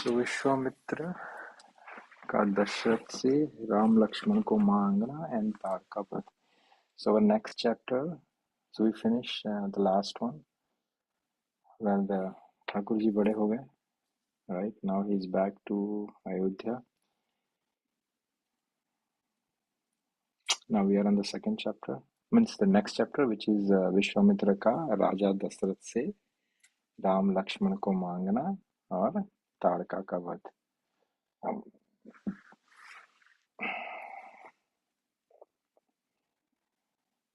तो विश्वामित्र का दशरथ से राम लक्ष्मण को मांगना एंड तारका वध. So our next chapter, so we finish the last one when the Thakur ji बड़े हो गए. Right now he is back to Ayodhya. Now we are on the second chapter, means the next chapter, which is Vishwamitra का राजा दशरथ से राम लक्ष्मण को मांगना और तारका का वध.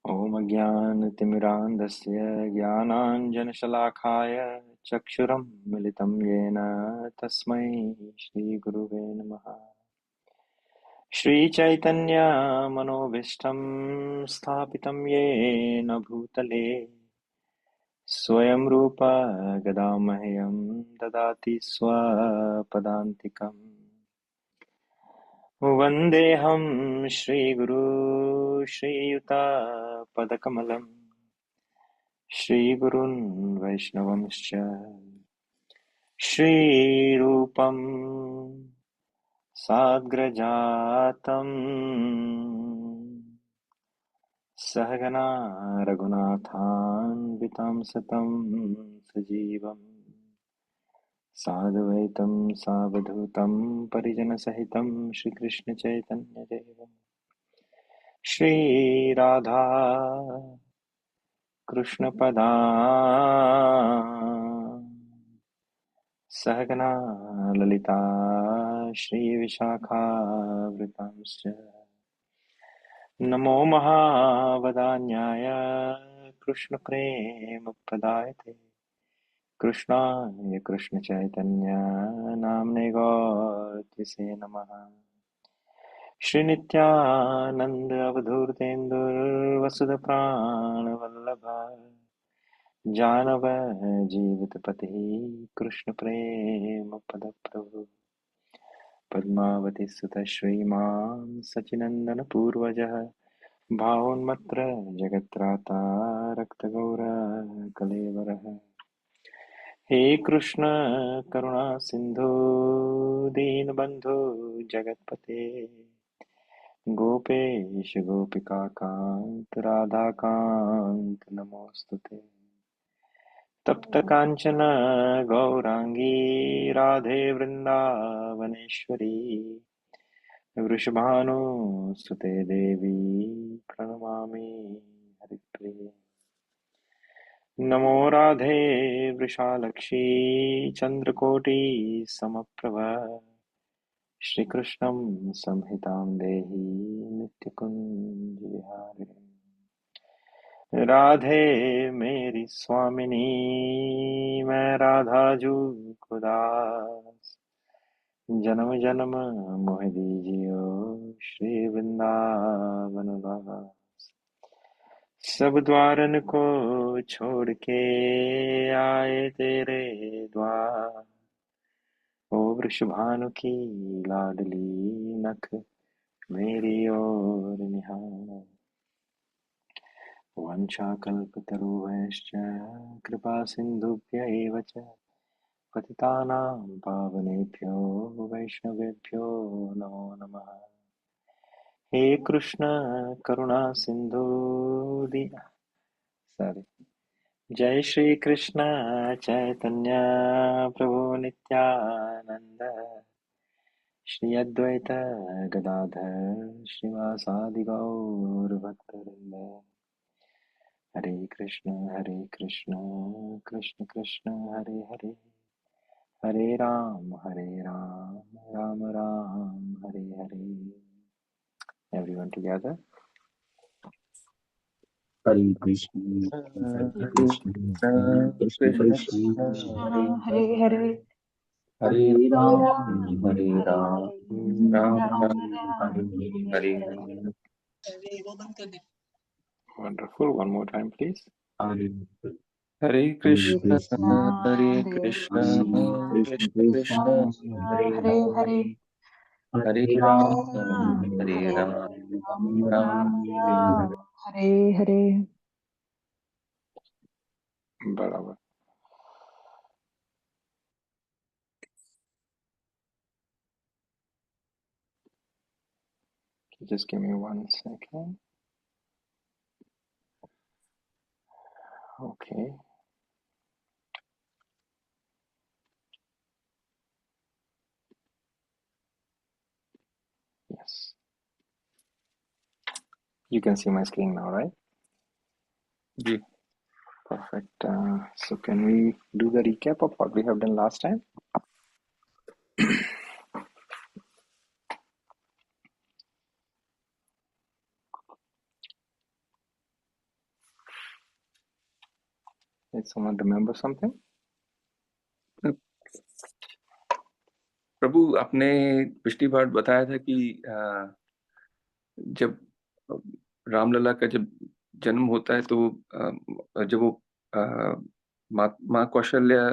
ॐ अज्ञानतिमिरान्धस्य ज्ञानाञ्जनशलाकाय चक्षुरं मिलितं येन तस्मै श्रीगुरुवे नमः. श्रीचैतन्यमनोभीष्टं स्थापितं येन भूतले स्वयं रूप गदामह्यं ददाति स्वपदान्तिकम्. वन्देऽहं श्रीगुरू श्रीयुतपदकमलम् श्रीगुरून् वैष्णवंश्च श्रीरूपं साग्रजातं सहगना रघुनाथान्वितं सतं सजीवं साद्वैतं सावधूतं परिजनसहितं श्रीकृष्णचैतन्यदेवं श्रीराधा कृष्णपदा सहगना ललिता श्रीविशाखावृतांश्च नमो महावदान्याय कृष्णप्रेमप्रदायते कृष्णाय कृष्णचैतन्य नाम्ने गौरसे नमः. श्रीनित्यानन्द अवधूतेन्दुर्वसुधप्राणवल्लभ जानव जीवितपतिः कृष्णप्रेमपदप्रभु पद्मावती सुत श्रीमान् सचिनन्दनपूर्वजः भावोन्मत्र जगत्राता रक्तगौरकलेवरः. हे कृष्ण करुणा सिन्धु दीनबन्धु जगत्पते गोपेश गोपिकान्त राधाकान्त नमोऽस्तुते. तप्त कांचन गौरांगी राधे वृंदावनेश्वरी वृषभानुसुते देवी प्रणमामि हरिप्रिये. नमो राधे वृषालक्ष्मी चंद्रकोटि समप्रभ श्रीकृष्णं संहितां देहि नित्यकुंज विहारिणे. राधे मेरी स्वामिनी मैं राधाजू को दास जन्म जन्म मोह दीजियो श्री वृंदावन वास. सब द्वारन को छोड़ के आए तेरे द्वार ओ वृषभानु की लाडली नख मेरी ओर निहार. वाञ्छाकल्पतरुभ्यश्च कृपा सिन्धुभ्य एव च पतितानां पावनेभ्यो वैष्णवेभ्यो नमो नमः. हे कृष्ण करुणा सिन्धु सॉरी. जय श्री कृष्ण चैतन्य प्रभु नित्यानंद श्री अद्वैत गदाधर श्रीवासादि गौर भक्तवृंद. हरे Krishna Krishna Krishna Hare Hare Hare Ram Ram Ram Hare Hare. Everyone together. Hare Krishna Hare Hare Krishna Krishna Krishna Krishna Hare Hare Hare Hare Hare Ram Ram Hare Hare Ram Hare Ram Ram Ram Ram Hare Hare Hare Hare. Wonderful. One more time, please. Hare Hare Hare Krishna Krishna Hare Krishna, Krishna Krishna Krishna Krishna Krishna Hare Hare Hare Hare Hare Ram Ram Hare Hare Ram Ram Ram Ram Ram हरे राम हरे. हरे हरे. बराबर. Just give me 1 second. Okay. Yes. You can see my screen now, right? Ji Perfect. So can we do the recap of what we have done last time? Did someone remember something? प्रभु आपने पिछली बार बताया था कि जब रामलला का जब जन्म होता है तो जब वो माँ कौशल्या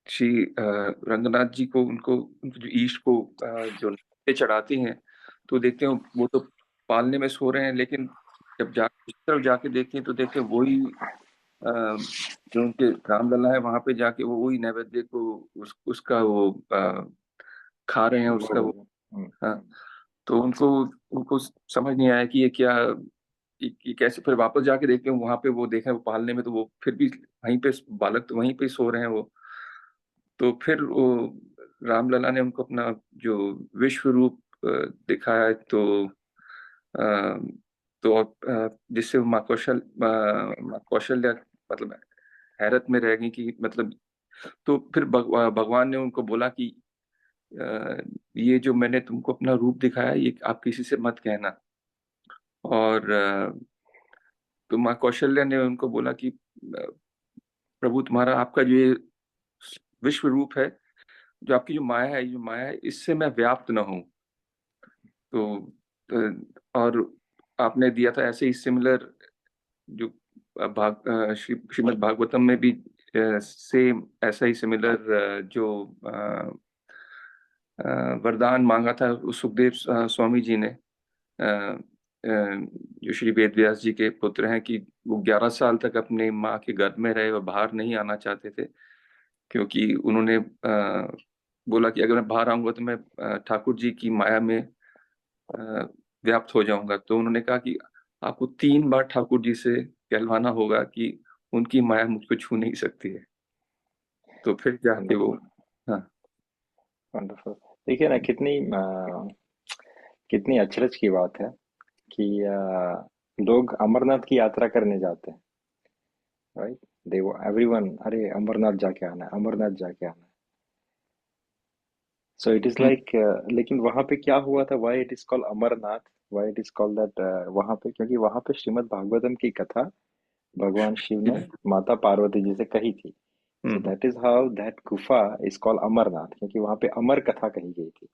श्री रंगनाथ जी को उनको जो ईश को जो नृत्य चढ़ाती हैं तो देखते हैं वो तो पालने में सो रहे हैं, लेकिन जब उस तरफ जाके देखते हैं तो देखते हैं वही जो उनके रामलला है वहां पे जाके वो वही नैवेद्य को उसका वो खा रहे हैं, उसका वो हाँ। तो उनको उनको समझ नहीं आया कि ये क्या ये कैसे। फिर वापस जाके देखते हैं वहां पे वो देखा वो पालने में तो वो फिर भी वहीं पे बालक तो वहीं पे सो रहे हैं वो। तो फिर वो रामलला ने उनको अपना जो विश्व रूप दिखाया अ, जिससे माँ कौशल्या मतलब हैरत में रह गई कि मतलब। तो फिर भगवान ने उनको बोला कि ये जो मैंने तुमको अपना रूप दिखाया ये आप किसी से मत कहना। और तो माँ कौशल्या ने उनको बोला कि प्रभु तुम्हारा आपका जो ये विश्व रूप है, जो आपकी जो माया है, ये जो माया है इससे मैं व्याप्त न हूं। तो और आपने दिया था ऐसे ही सिमिलर जो श्रीमद् भागवतम में भी सेम ऐसा ही सिमिलर जो वरदान मांगा था उस सुखदेव स्वामी जी ने, जो श्री वेद व्यास जी के पुत्र हैं, कि वो 11 साल तक अपने माँ के गर्भ में रहे और बाहर नहीं आना चाहते थे, क्योंकि उन्होंने बोला कि अगर मैं बाहर आऊंगा तो मैं ठाकुर जी की माया में व्याप्त हो जाऊंगा। तो उन्होंने कहा कि आपको 3 बार ठाकुर जी से कहलवाना होगा कि उनकी माया मुझको छू नहीं सकती है। तो फिर जाके वो हाँ वंडरफुल। देखिए ना कितनी अचरज की बात है कि लोग अमरनाथ की यात्रा करने जाते हैं, राइट? दे एवरीवन, अरे अमरनाथ जाके आना है, अमरनाथ जाके आना है। सो इट इज लाइक, लेकिन वहां पे क्या हुआ था? Why it is called Amarnath? Why it is called that? वहां पे क्योंकि वहां पे श्रीमद् भागवतम की कथा भगवान शिव ने माता पार्वती जी से कही थी। सो दैट इज हाउ दैट गुफा इज कॉल्ड अमरनाथ, क्योंकि वहां पे अमर कथा कही गई थी,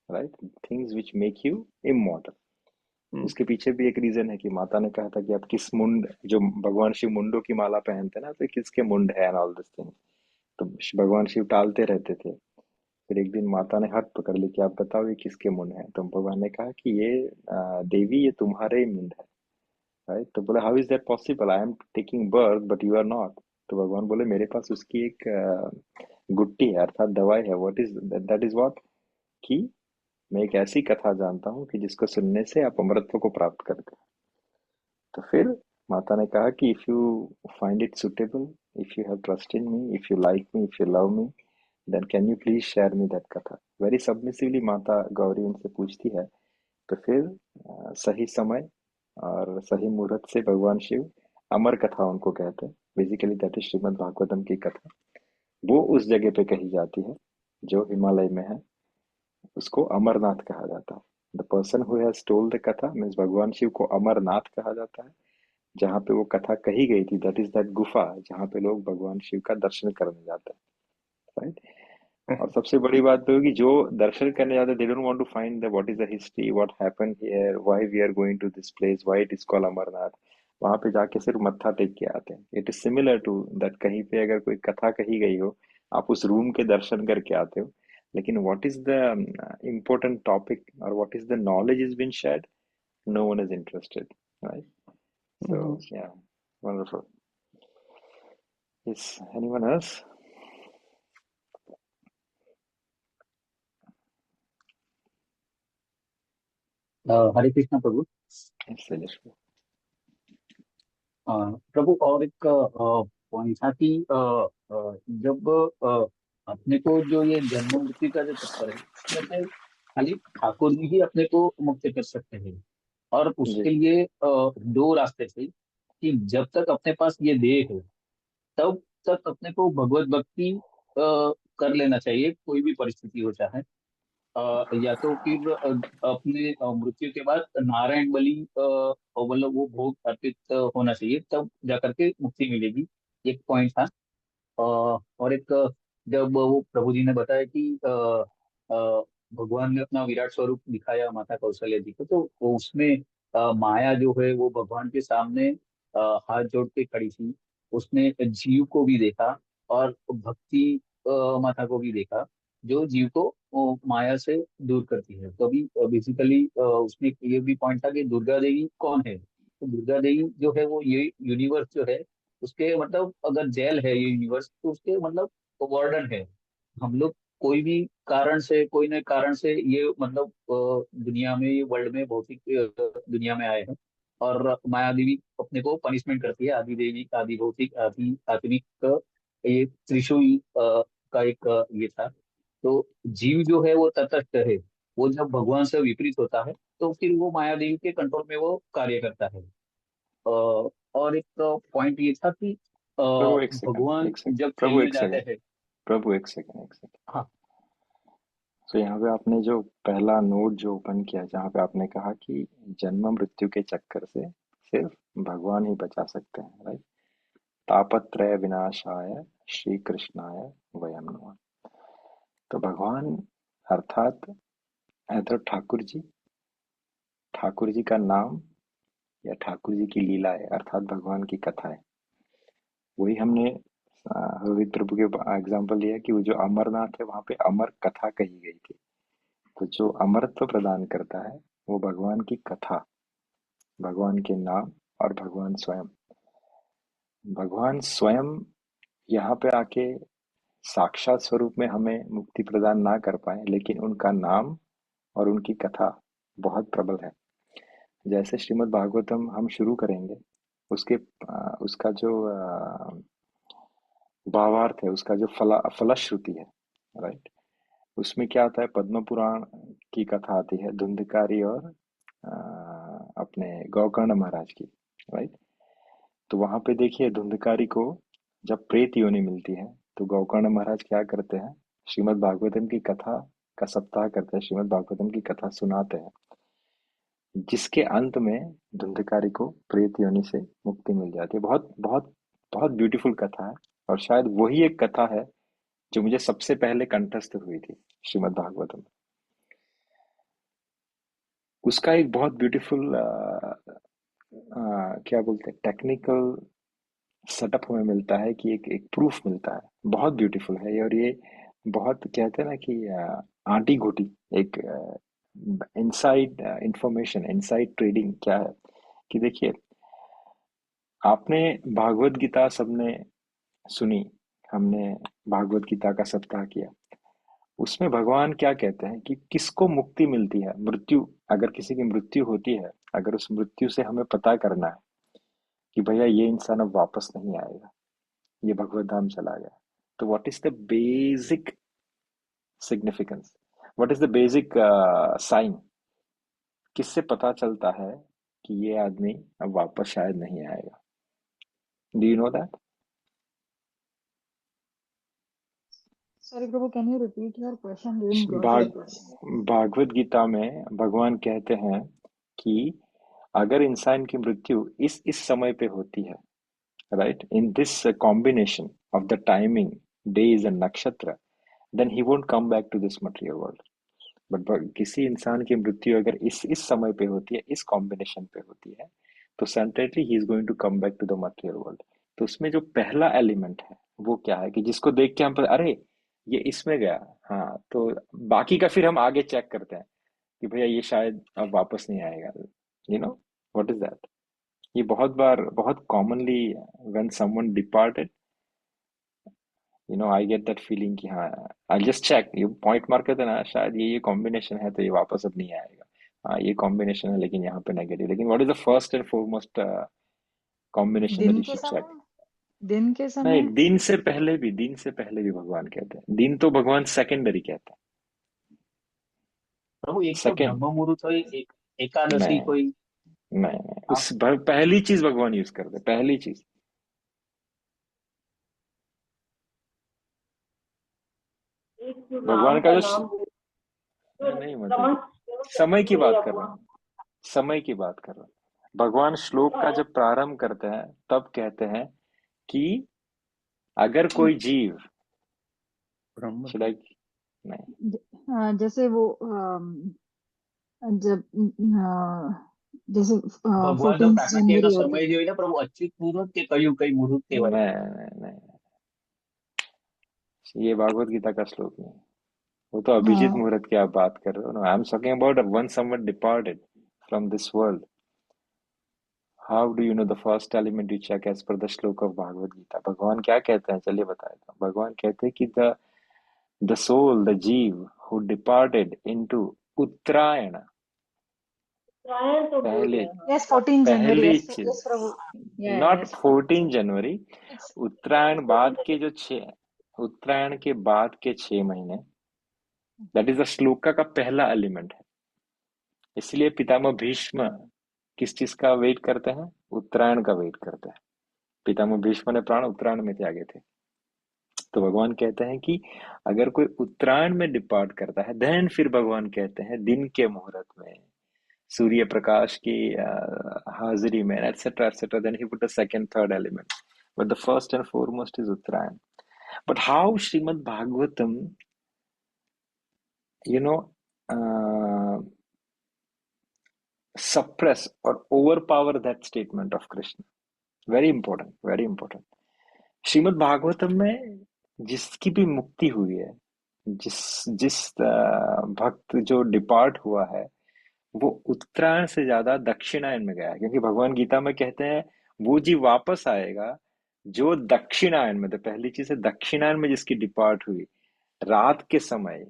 right? Things which make you immortal. उसके पीछे भी एक रीजन है कि माता ने कहा था कि आप किस मुंड, जो भगवान शिव मुंडों की माला पहनते ना, तो किसके मुंड है एंड ऑल दिस थिंग। तो भगवान शिव टालते रहते थे। फिर एक दिन माता ने हाथ पकड़ ली कि आप बताओ ये किसके मुंड है। तो भगवान ने कहा कि ये देवी, ये तुम्हारे ही मुंड है, राइट? तो बोले how is that possible, I am taking birth but you are not. तो भगवान बोले मेरे पास उसकी एक गुट्टी है, अर्थात दवाई है। What is that? Is what? कि मैं एक ऐसी कथा जानता हूँ कि जिसको सुनने से आप अमृतत्व को प्राप्त करते हैं। तो फिर माता ने कहा कि if you find it suitable, if you have trust in me, if you like me, if you love me, then can you please share me that katha. Very submissively Mata Gauri उनसे पूछती है। तो फिर सही समय और सही मुहूर्त से भगवान शिव अमर कथा उनको कहते हैं, basically that is Shrimad Bhagavatam की कथा। वो उस जगह पे कही जाती है जो हिमालय में है, उसको अमरनाथ कहा जाता है। The person who has told the कथा मीन्स भगवान शिव को अमरनाथ कहा जाता है। जहाँ पे वो कथा कही गई थी, दैट इज दैट गुफा जहाँ पे लोग भगवान शिव का दर्शन करने जाते हैं, राइट? और सबसे बड़ी बात तो है कि जो दर्शन करने जाते हैं, they don't want to find the what is the history, what happened here, why we are going to this place, why it is called Amarnath. वहां पे जाके सिर्फ मत्था टेक के आते हैं। It is similar to that, कहीं पे अगर कोई कथा कही गई हो, आप उस रूम के दर्शन करके आते हो, लेकिन what is the important topic or what is the knowledge is being shared, no one is interested, right? So yeah, wonderful. Is anyone else? हरे कृष्ण प्रभु। शैलेश को। प्रभु, और एक पॉइंट था कि जब अपने को जो ये जन्म मृत्यु का जो चक्कर है, इसमें से खाली ठाकुर जी ही अपने को मुक्त कर सकते हैं। और जी उसके लिए दो रास्ते थे कि जब तक अपने पास ये देह है, तब तक अपने को भगवत भक्ति कर लेना चाहिए, कोई भी परिस्थिति हो चाहे। या तो फिर अपने मृत्यु के बाद नारायण बलि मतलब वो भोग अर्पित होना चाहिए, तब जाकर के मुक्ति मिलेगी। एक पॉइंट था। और एक जब वो प्रभु जी ने बताया कि भगवान ने अपना विराट स्वरूप दिखाया माता कौशल्या जी को, तो वो उसमें माया जो है वो भगवान के सामने हाथ जोड़ के खड़ी थी। उसने जीव को भी देखा और भक्ति माता को भी देखा, जो जीव को वो माया से दूर करती है। तो अभी बेसिकली उसमें ये भी पॉइंट था कि दुर्गा देवी कौन है। तो दुर्गा देवी जो है वो ये यूनिवर्स जो है उसके मतलब, अगर जेल है ये यूनिवर्स, तो उसके मतलब वार्डन है। हम लोग कोई भी कारण से, कोई न कारण से ये मतलब दुनिया में, ये वर्ल्ड में, भौतिक दुनिया में आए हैं। और माया देवी अपने को पनिशमेंट करती है। आदि देवी, आदि भौतिक, आदि आत्मिक ये त्रिशूल का एक ये था। तो जीव जो है वो तटस्थ है। वो जब भगवान से विपरीत होता है, तो फिर वो माया देवी के कंट्रोल में वो कार्य करता है। और एक पॉइंट ये था कि प्रभु एक सेकंड, भगवान एक सेकंड जब प्रभु, खेलने एक जाते सेकंड हैं। प्रभु, एक सेकंड, एक सेकंड। हाँ। तो यहाँ पे आपने जो पहला नोट जो ओपन किया, जहाँ पे आपने कहा कि जन्म मृत्यु के चक्कर से सिर्फ भगवान ही बचा सकते हैं, राइट? तापत्रय विनाशाय श्री कृष्णाय वयम नमः। तो भगवान अर्थात तो ठाकुर जी का नाम या ठाकुर जी की लीलाएं अर्थात भगवान की कथाएं, वही हमने रोहित प्रभु के एग्जाम्पल लिया कि वो जो अमरनाथ है वहां पे अमर कथा कही गई थी। तो जो अमरत्व प्रदान करता है वो भगवान की कथा, भगवान के नाम और भगवान स्वयं यहाँ पे आके साक्षात स्वरूप में हमें मुक्ति प्रदान ना कर पाए, लेकिन उनका नाम और उनकी कथा बहुत प्रबल है। जैसे श्रीमद् भागवतम हम शुरू करेंगे, उसके उसका जो भावार्थ है, उसका जो फलश्रुति है, राइट? उसमें क्या आता है, पद्म पुराण की कथा आती है धुंधकारी और अपने गौकर्ण महाराज की, राइट? तो वहां पे देखिए धुंधकारी को जब प्रेत योनि मिलती है, तो गौकर्ण महाराज क्या करते हैं, श्रीमद् भागवतम की कथा का सप्ताह करते हैं, श्रीमद् भागवतम की कथा सुनाते हैं, जिसके अंत में धुंधकारी को प्रेत योनि से मुक्ति मिल जाती है। बहुत बहुत बहुत ब्यूटीफुल कथा है, और शायद वही एक कथा है जो मुझे सबसे पहले कंठस्थ हुई थी श्रीमद् भागवतम। उसका एक बहुत ब्यूटीफुल क्या बोलते हैं, टेक्निकल सेटअप हमें मिलता है कि एक एक प्रूफ मिलता है, बहुत ब्यूटीफुल है ये। और ये बहुत कहते हैं ना कि आंटी घोटी एक इनसाइड इंफॉर्मेशन, इनसाइड ट्रेडिंग क्या है कि देखिए, आपने भागवत गीता सबने सुनी, हमने भागवत गीता का सप्ताह किया। उसमें भगवान क्या कहते हैं कि किसको मुक्ति मिलती है, मृत्यु, अगर किसी की मृत्यु होती है, अगर उस मृत्यु से हमें पता करना है कि भैया ये इंसान अब वापस नहीं आएगा, ये भगवत धाम चला गया, तो what is the basic significance, what is the basic sign, किससे पता चलता है कि ये आदमी अब वापस शायद नहीं आएगा? Do you know that? Sorry, Prabhu, can you repeat your question? Didn't got your भाग question. भागवत गीता में भगवान कहते हैं कि अगर इंसान की मृत्यु इस समय पे होती है, right, in this combination of the timing, days and nakshatra, then he won't come back to this material world. But किसी इंसान की मृत्यु अगर इस समय पे होती है, इस कॉम्बिनेशन पे होती है, तो centrally he is going to come back to the material world. तो उसमें जो पहला एलिमेंट है वो क्या है कि जिसको देख के हम अरे ये इसमें गया, हाँ, तो बाकी का फिर हम आगे चेक करते हैं कि भैया ये शायद अब वापस नहीं आएगा, you know what is that. ये बहुत बार, बहुत commonly when someone departed, I get that feeling कि हाँ, आई जस्ट चेक, ये पॉइंट मार करते ना, शायद ये कॉम्बिनेशन है तो ये वापस अब नहीं आएगा। हाँ ये कॉम्बिनेशन है, लेकिन यहाँ पे नेगेटिव। लेकिन what is the first and foremost combination that दिन यू के शुड चेक? समय, दिन के नहीं, समय। दिन से पहले भी भगवान कहते हैं। दिन तो भगवान सेकेंडरी कहते हैं। प्रभु एक तो सेकेंड, ब्रह्म मुहूर्त हो, एक एकादशी नहीं कोई। नहीं, हाँ, पहली चीज भगवान यूज करते हैं, पहली चीज। एक जो भगवान नाम का का जो नाम है, जो नहीं रमन मतलब समय की बात कर रहा भगवान। हूँ, समय की बात कर रहा हूँ। भगवान श्लोक का जब प्रारंभ करते हैं तब कहते हैं कि अगर कोई जीव, ब्रह्म should I- नहीं, जैसे वो जब जैसे भगवान जो 14 प्राकट्य નો जनवरी होती સમય है। જે હોય ને પ્રભુ અચ્યુત મુહૂર્ત કે કયું કઈ મુહૂર્ત કહેવાય? नहीं, ये भागवत गीता का श्लोक नहीं। वो तो अभिजीत हाँ, मुहूर्त की आप बात कर रहे हो ना। I am talking about one someone departed from this world. How do you know the first element you check as per the shloka of Bhagavad Gita? भगवान क्या कहते हैं, चलिए बताए। भगवान कहते हैं कि द सोल, द जीव हु डिपार्टेड इनटू उत्तरायण, उत्तरायण तो बोल रहे पहले, हैं हम। यस 14 जनवरी, पहली यस चीज, यस प्रभु। या नॉट यस 14 जनवरी, उत्तरायण बाद के जो 6, उत्तरायण के बाद के 6 महीने, दैट इज द श्लोका का पहला एलिमेंट है। इसलिए पितामह भीष्म किस चीज का वेट करते हैं? उत्तरायण का वेट करते हैं। पितामह भीष्म ने प्राण उत्तरायण में त्यागे थे। तो भगवान कहते हैं कि अगर कोई उत्तरायण में डिपार्ट करता है, देन फिर भगवान कहते हैं दिन के मुहूर्त में, सूर्य प्रकाश की हाजिरी में, etcetera etcetera, then he put the second third element, but the first and foremost is Uttarayan. But how Srimad Bhagavatam, you know, uh, suppress or overpower that statement of Krishna? Very important, very important. Shrimad Bhagavatam में जिसकी भी मुक्ति हुई है, जिस जिस भक्त जो डिपार्ट हुआ है, वो उत्तरायण से ज्यादा दक्षिणायन में गया है। क्योंकि भगवान गीता में कहते हैं वो जीव वापस आएगा जो दक्षिणायन में, तो पहली चीज है दक्षिणायन में जिसकी डिपार्ट हुई, रात के समय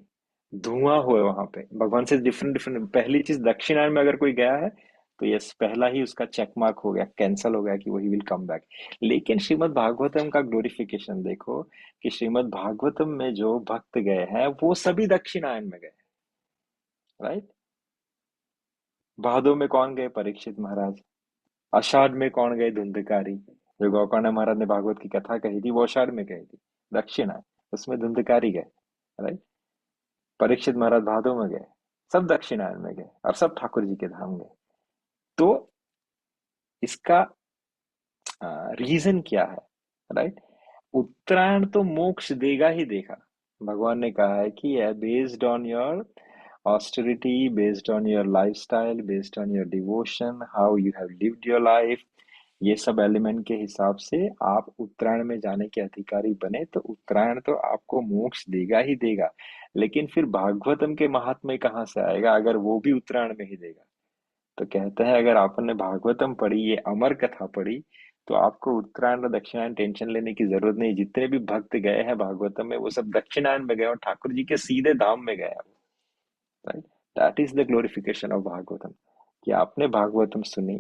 धुआं हुए वहां पे। भगवान से डिफरेंट डिफरेंट, पहली चीज दक्षिणायन में अगर कोई गया है तो यस, पहला ही उसका चेक मार्क हो गया, कैंसल हो गया कि वही विल कम बैक। लेकिन श्रीमद् भागवतम का ग्लोरिफिकेशन देखो कि श्रीमद् भागवतम में जो भक्त गए हैं वो सभी दक्षिणायन में गए, राइट? भादो में कौन गए? परीक्षित महाराज। आषाढ़ में कौन गए? धुंधकारी। जो गोकर्ण महाराज ने भागवत की कथा कही थी वो आषाढ़ में कही थी, दक्षिणायन, उसमें धुंधकारी गए, राइट? परीक्षित महाराज भादो में गए, सब दक्षिणायन में गए और सब ठाकुर जी के धाम गए। तो इसका रीजन क्या है, राइट? उत्तरायण तो मोक्ष देगा ही देगा। भगवान ने कहा है कि based on your austerity, based on your lifestyle, based on your devotion, how you have lived your life, ये सब एलिमेंट के हिसाब से आप उत्तरायण में जाने के अधिकारी बने तो उत्तरायण तो आपको मोक्ष देगा ही देगा। लेकिन फिर भागवतम के महात्म्य कहाँ से आएगा अगर वो भी उत्तरायण में ही देगा? तो कहते हैं अगर आपने भागवतम पढ़ी, ये अमर कथा पढ़ी, तो आपको उत्तरायण और दक्षिणायन टेंशन लेने की जरूरत नहीं। जितने भी भक्त गए हैं भागवतम में वो सब दक्षिणायन में गए और ठाकुर जी के सीधे धाम में गए, right? That is the glorification of Bhagavatam. कि आपने भागवतम सुनी,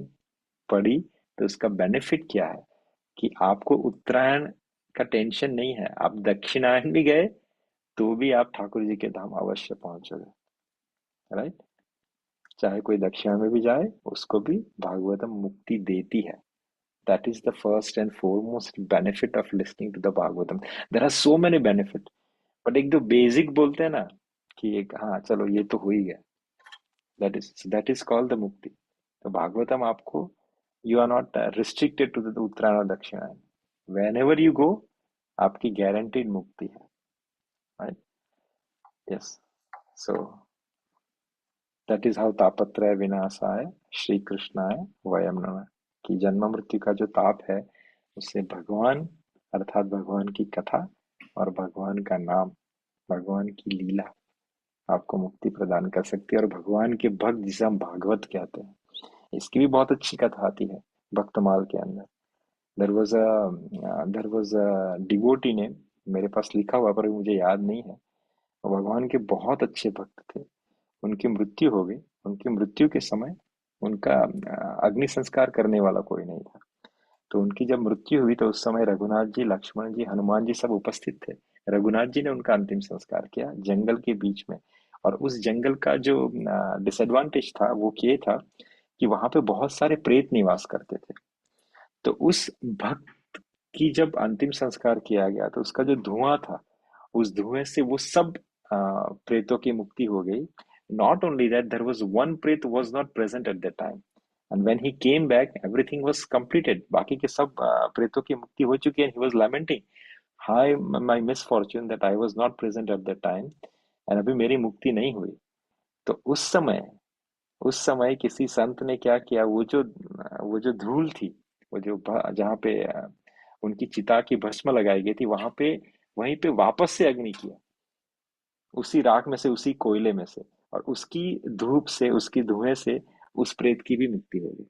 पढ़ी, तो उसका बेनिफिट क्या है कि आपको उत्तरायण का टेंशन नहीं है। आप दक्षिणायन भी गए तो भी आप ठाकुर जी के धाम अवश्य पहुंचोगे, राइट? चाहे कोई दक्षिणा में भी जाए उसको भी भागवतम मुक्ति देती है। That is the first and foremost benefit of listening to the Bhagavatam. There are so many benefit, but एक जो बेसिक बोलते हैं ना कि एक, हाँ चलो ये तो हो ही गया, दैट इज कॉल्ड द मुक्ति। तो भागवतम आपको, you are not restricted to the Uttarayan और Dakshinayan, when ever you go आपकी गारंटीड मुक्ति है, right? Yes, so that is how तापत्रय विनाशाय श्री कृष्णाय वयम नमः। कि जन्म मृत्यु का जो ताप है उससे भगवान अर्थात भगवान की कथा और भगवान का नाम, भगवान की लीला आपको मुक्ति प्रदान कर सकती है। और भगवान के भक्त जिसे हम भागवत कहते हैं, इसकी भी बहुत अच्छी कथा आती है भक्तमाल के अंदर। देयर वाज अ डिवोटी ने, मेरे पास लिखा हुआ पर मुझे याद नहीं है, वो भगवान के बहुत अच्छे भक्त थे। उनकी मृत्यु हो गई, उनकी उनकी मृत्यु के समय उनका अग्नि संस्कार करने वाला कोई नहीं था। तो उनकी जब मृत्यु हुई तो उस समय रघुनाथ जी, लक्ष्मण जी, हनुमान जी सब उपस्थित थे। रघुनाथ जी ने उनका अंतिम संस्कार किया जंगल के बीच में। और उस जंगल का जो डिसएडवांटेज था वो ये था कि वहां पे बहुत सारे प्रेत निवास करते थे। तो उस भक्त की जब अंतिम संस्कार किया गया तो उसका जो धुआं था, उस धुएं से वो सब प्रेतों की मुक्ति हो गई। Not only that, there was one preta was not present at that time, and when he came back everything was completed. बाकी के सब प्रेतों की मुक्ति हो चुकी है। ही वाज लैमेंटिंग, हाय my misfortune that I was not present at that time, and अभी मेरी मुक्ति नहीं हुई। तो उस समय किसी संत ने क्या किया, वो जो धूल थी, वो जो जहाँ पे उनकी चिता की भस्म लगाई गई थी, वहीं पे वापस से अग्नि किया, उसी राख में से, उसी कोयले में से। और उसकी धूप से, उसकी धुएं से उस प्रेत की भी मुक्ति हो गई।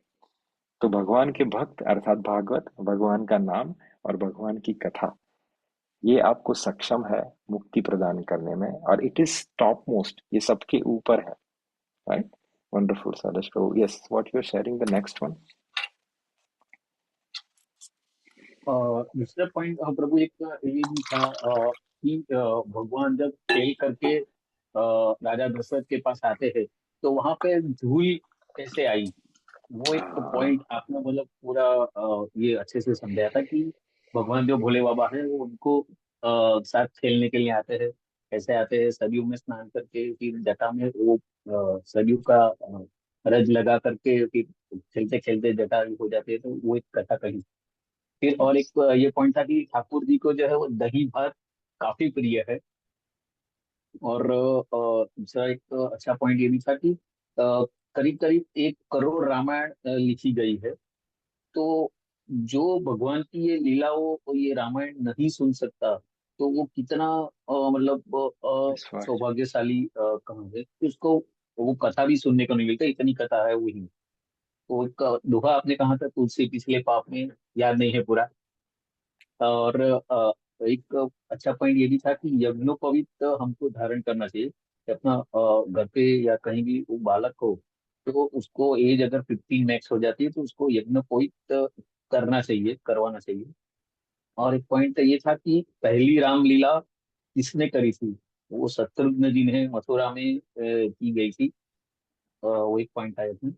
तो भगवान के भक्त अर्थात भागवत, भगवान का नाम और भगवान की कथा, ये आपको सक्षम है मुक्ति प्रदान करने में, और इट इज टॉप मोस्ट, ये सबके ऊपर है। राइट? वंडरफुल सदेश प्रभु। Yes, what you are sharing the next one? दूसरा पॉइंट प्रभु एक ये भी था कि भगवान जब खेल करके राजा दशरथ के पास आते हैं तो वहां पे धूल कैसे आई, वो एक हाँ, पॉइंट आपने मतलब पूरा ये अच्छे से समझाया था कि भगवान जो भोले बाबा है वो उनको साथ खेलने के लिए आते हैं। कैसे आते हैं, सरयू में स्नान करके फिर जटा में वो सरयू का रज लगा करके फिर खेलते खेलते जटा हो जाती है, तो वो एक कथा कही। फिर और एक ये पॉइंट था कि ठाकुर जी को जो है वो दही भात काफी प्रिय है। और दूसरा एक अच्छा पॉइंट ये भी था कि करीब करीब 1 करोड़ रामायण लिखी गई है। तो जो भगवान की ये लीलाओं को ये रामायण नहीं सुन सकता तो वो कितना मतलब विश्वास। सौभाग्यशाली कहाँ है कि उसको वो कथा भी सुनने को नहीं मिलता, इतनी कथा है वही। तो एक दोहा आपने कहा था, तुलसी पिछले पाप में, याद नहीं है पूरा। और एक अच्छा पॉइंट ये भी था कि यज्ञोपवीत हमको धारण करना चाहिए कि अपना घर पे या कहीं भी वो बालक हो तो उसको एज अगर 15 मैक्स हो जाती है तो उसको यज्ञोपवीत करना चाहिए, करवाना चाहिए। और एक पॉइंट ये था कि पहली रामलीला किसने करी थी, वो शत्रुघ्न जी ने मथुरा में की गई थी। वो एक पॉइंट आया था।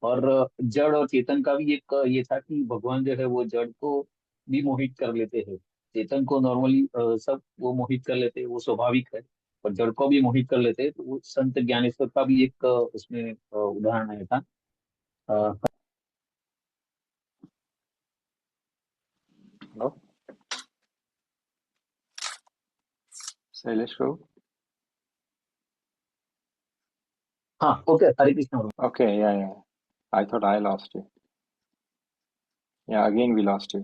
और जड़ और चेतन का भी एक ये था कि भगवान जो है वो जड़ को भी मोहित कर लेते हैं। चेतन को नॉर्मली सब वो मोहित कर लेते हैं, वो स्वाभाविक है। और जड़ को भी मोहित कर लेते हैं, तो वो संत ज्ञानेश्वर का भी एक उसमें उदाहरण आया था। अ, हेलो शैलेश प्रभु। हाँ okay, Hare Krishna. Okay, yeah I thought I lost you. Yeah again we lost you.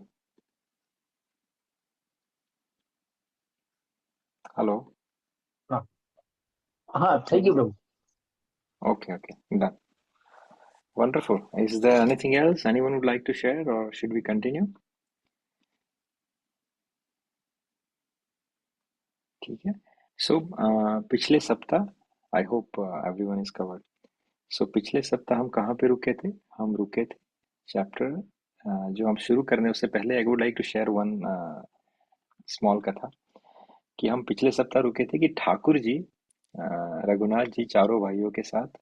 Hello. हाँ हाँ, थैंक यू प्रभु। Okay, okay, done. Wonderful. Is there anything else anyone would like to share, or should we continue? ठीक है। So, पिछले सप्ताह, I hope everyone is covered. So, पिछले सप्ताह हम कहाँ पे रुके थे? हम रुके थे चैप्टर, जो हम शुरू करने उससे पहले I would like to share one small कथा, कि हम पिछले सप्ताह रुके थे कि ठाकुर जी, रघुनाथ जी चारों भाइयों के साथ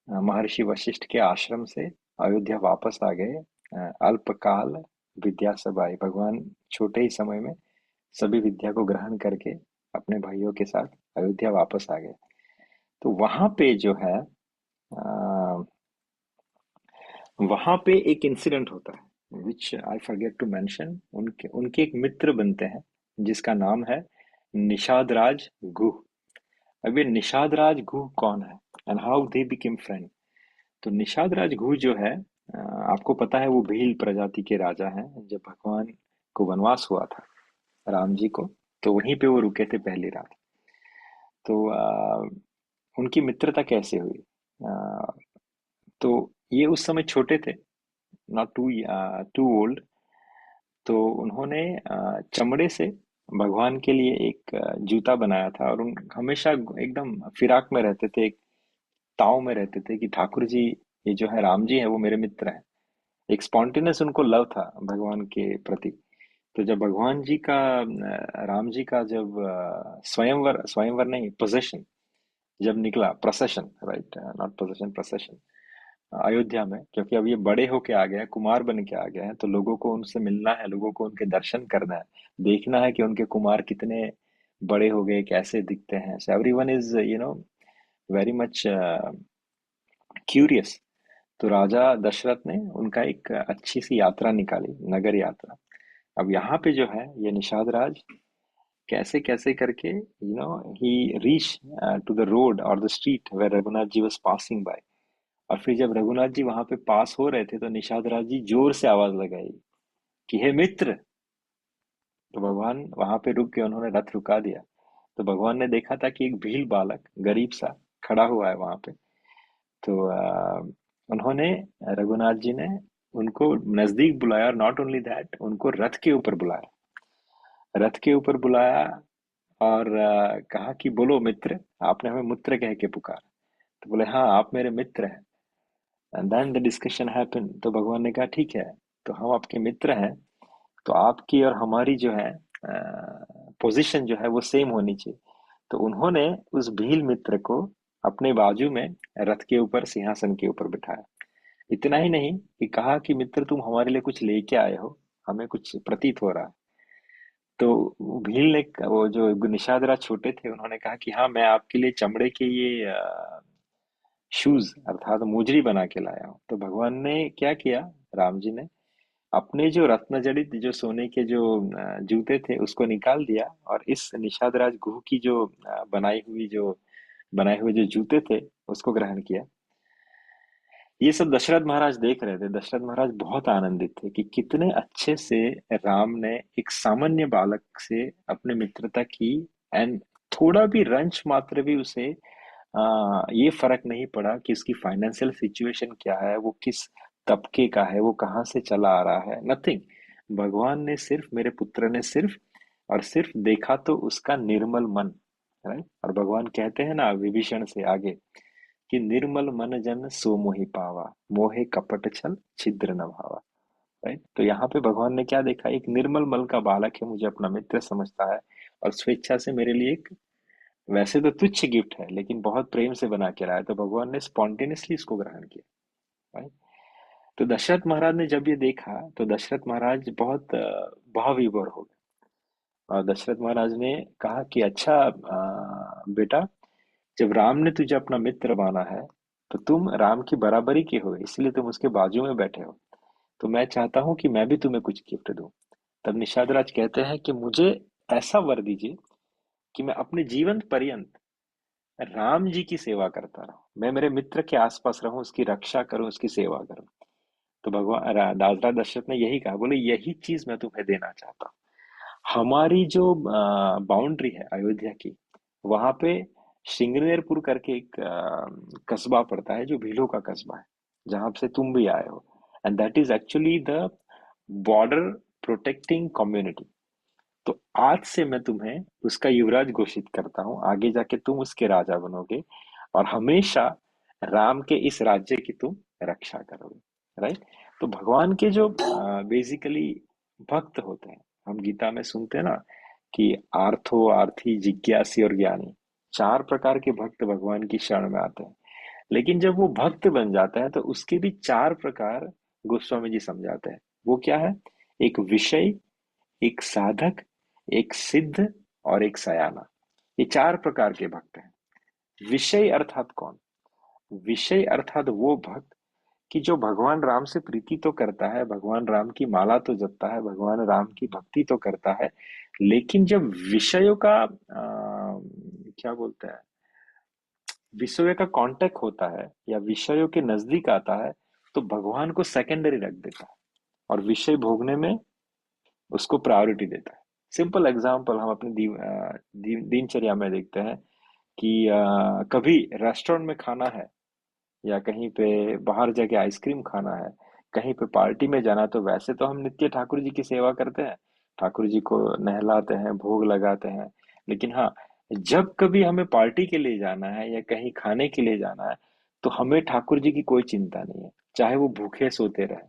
महर्षि वशिष्ठ के आश्रम से अयोध्या वापस आ गए। अल्पकाल विद्या सब आई, भगवान छोटे ही समय में सभी विद्या को ग्रहण करके अपने भाइयों के साथ अयोध्या वापस आ गए। तो वहां पे जो है, वहां पे एक इंसिडेंट होता है विच आई फॉरगेट टू मेंशन। उनके उनके एक मित्र बनते हैं जिसका नाम है निषाद राज गुह। अब ये निषाद राज गुह कौन है and how they became friend? तो निषाद राजगुह जो है, आपको पता है वो भील प्रजाति के राजा हैं। जब भगवान को वनवास हुआ था, राम जी को, तो वहीं पे वो रुके थे पहली रात। तो उनकी मित्रता कैसे हुई? अ, तो ये उस समय छोटे थे, नॉट टू टू ओल्ड। तो उन्होंने चमड़े से भगवान के लिए एक जूता बनाया था, और उन हमेशा एकदम फिराक में रहते थे। ताव में रहते थे कि ठाकुर जी, ये जो है राम जी है वो मेरे मित्र हैं। एक स्पॉन्टेनियस उनको लव था भगवान के प्रति। तो जब भगवान जी का राम जी का जब स्वयंवर, स्वयंवर नहीं, पोजेशन जब निकला, procession, right, not possession, procession, Ayodhya में, क्योंकि अब ये बड़े होके आ गए हैं, कुमार बन के आ गए हैं, तो लोगों को उनसे मिलना है, लोगों को उनके दर्शन करना है, देखना है कि उनके कुमार कितने बड़े हो गए, कैसे दिखते हैं। So everyone is very much curious. तो राजा दशरथ ने उनका एक अच्छी सी यात्रा निकाली, नगर यात्रा। अब यहाँ पे जो है ये निषाद राज कैसे कैसे करके he reach to the road और the street where Raghunath ji was passing by. और फिर जब रघुनाथ जी वहां पे पास हो रहे थे तो निषाद राज जी जोर से आवाज लगाई कि हे मित्र। तो भगवान वहां पे रुक के उन्होंने रथ रुका दिया। तो भगवान ने देखा था कि एक भील बालक गरीब सा खड़ा हुआ है वहां पे। तो उन्होंने, रघुनाथ जी ने उनको नजदीक बुलाया, और नॉट ओनली दैट, उनको रथ के ऊपर बुलाया, रथ के ऊपर बुलाया, और कहा कि बोलो मित्र, आपने हमें मित्र कह के पुकारा। तो बोले हाँ, आप मेरे मित्र हैं। And then the discussion happen. तो भगवान ने कहा ठीक है, तो हम आपके मित्र हैं, तो आपकी और हमारी जो है पोजीशन जो है वो सेम होनी चाहिए। तो उन्होंने उस भील मित्र को अपने बाजू में रथ के ऊपर, सिंहासन के ऊपर बिठाया। इतना ही नहीं कि कहा कि मित्र तुम हमारे लिए कुछ लेके आए हो, हमें कुछ प्रतीत हो रहा है। तो वो भील ने, वो जो निषाद राज छोटे थे, उन्होंने कहा कि हाँ, मैं आपके लिए चमड़े के ये शूज अर्थात मोजरी बना के लाया हूँ। तो भगवान ने क्या किया, राम जी ने अपने जो रत्न जड़ित जो सोने के जो जूते थे उसको निकाल दिया, और इस निषाद राज गुह की जो बनाए हुए जो जूते थे उसको ग्रहण किया। ये सब दशरथ महाराज देख रहे थे। दशरथ महाराज बहुत आनंदित थे कि कितने अच्छे से राम ने एक सामान्य बालक से अपने मित्रता की। एंड थोड़ा भी रंच मात्र भी उसे ये फर्क नहीं पड़ा कि उसकी फाइनेंशियल सिचुएशन क्या है, वो किस तबके का है, वो कहाँ से चला आ रहा है, नथिंग। भगवान ने सिर्फ, मेरे पुत्र ने सिर्फ और सिर्फ देखा तो उसका निर्मल मन, राइट। और भगवान कहते हैं ना विभीषण से आगे कि निर्मल मन जन सो मोहि पावा, मोहे कपट छल छिद्र न भावा, राइट। तो यहाँ पे भगवान ने क्या देखा, एक निर्मल मन का बालक है, मुझे अपना मित्र समझता है, और स्वेच्छा से मेरे लिए एक, वैसे तो तुच्छ गिफ्ट है लेकिन बहुत प्रेम से बना के लाया, तो भगवान ने स्पॉन्टेनियसली इसको ग्रहण किया, राइट। तो दशरथ महाराज ने जब ये देखा तो दशरथ महाराज बहुत भाव विभोर हो गए। और दशरथ महाराज ने कहा कि अच्छा बेटा, जब राम ने तुझे अपना मित्र माना है तो तुम राम की बराबरी के हो, इसलिए तुम उसके बाजू में बैठे हो, तो मैं चाहता हूं कि मैं भी तुम्हें कुछ गिफ्ट दूं। तब निषाद राज कहते हैं कि मुझे ऐसा वर दीजिए कि मैं अपने जीवन पर्यंत राम जी की सेवा करता रहूं, मैं मेरे मित्र के आसपास रहूं, उसकी रक्षा करूं, उसकी सेवा करूं। तो भगवान राजा दशरथ ने यही कहा, बोले यही चीज मैं तुम्हें देना चाहता हूँ। हमारी जो बाउंड्री है अयोध्या की, वहां पे श्रृंगनेरपुर करके एक कस्बा पड़ता है जो भीलों का कस्बा है, जहां से तुम भी आए हो। And that is actually the border protecting community. तो आज से मैं तुम्हें उसका युवराज घोषित करता हूँ, आगे जाके तुम उसके राजा बनोगे, और हमेशा राम के इस राज्य की तुम रक्षा करोगे, राइट। तो भगवान के जो बेसिकली भक्त होते हैं, हम गीता में सुनते हैं ना कि आर्थो, आर्थी, जिज्ञासी और ज्ञानी, चार प्रकार के भक्त भगवान की शरण में आते हैं। लेकिन जब वो भक्त बन जाता है तो उसके भी चार प्रकार गोस्वामी जी समझाते हैं। वो क्या है, एक विषय, एक साधक, एक सिद्ध, और एक सयाना। ये चार प्रकार के भक्त हैं। विषय अर्थात कौन, विषय अर्थात वो भक्त कि जो भगवान राम से प्रीति तो करता है, भगवान राम की माला तो जपता है, भगवान राम की भक्ति तो करता है, लेकिन जब विषयों का क्या बोलते हैं, विषयों का कांटेक्ट होता है या विषयों के नजदीक आता है, तो भगवान को सेकेंडरी रख देता है और विषय भोगने में उसको प्रायोरिटी देता है। सिंपल एग्जाम्पल हम अपनी दिनचर्या में देखते हैं कि कभी रेस्टोरेंट में खाना है, या कहीं पे बाहर जाके आइसक्रीम खाना है, कहीं पे पार्टी में जाना है, तो वैसे तो हम नित्य ठाकुर जी की सेवा करते हैं, ठाकुर जी को नहलाते हैं, भोग लगाते हैं। लेकिन हाँ, जब कभी हमें पार्टी के लिए जाना है या कहीं खाने के लिए जाना है, तो हमें ठाकुर जी की कोई चिंता नहीं है, चाहे वो भूखे सोते रहे,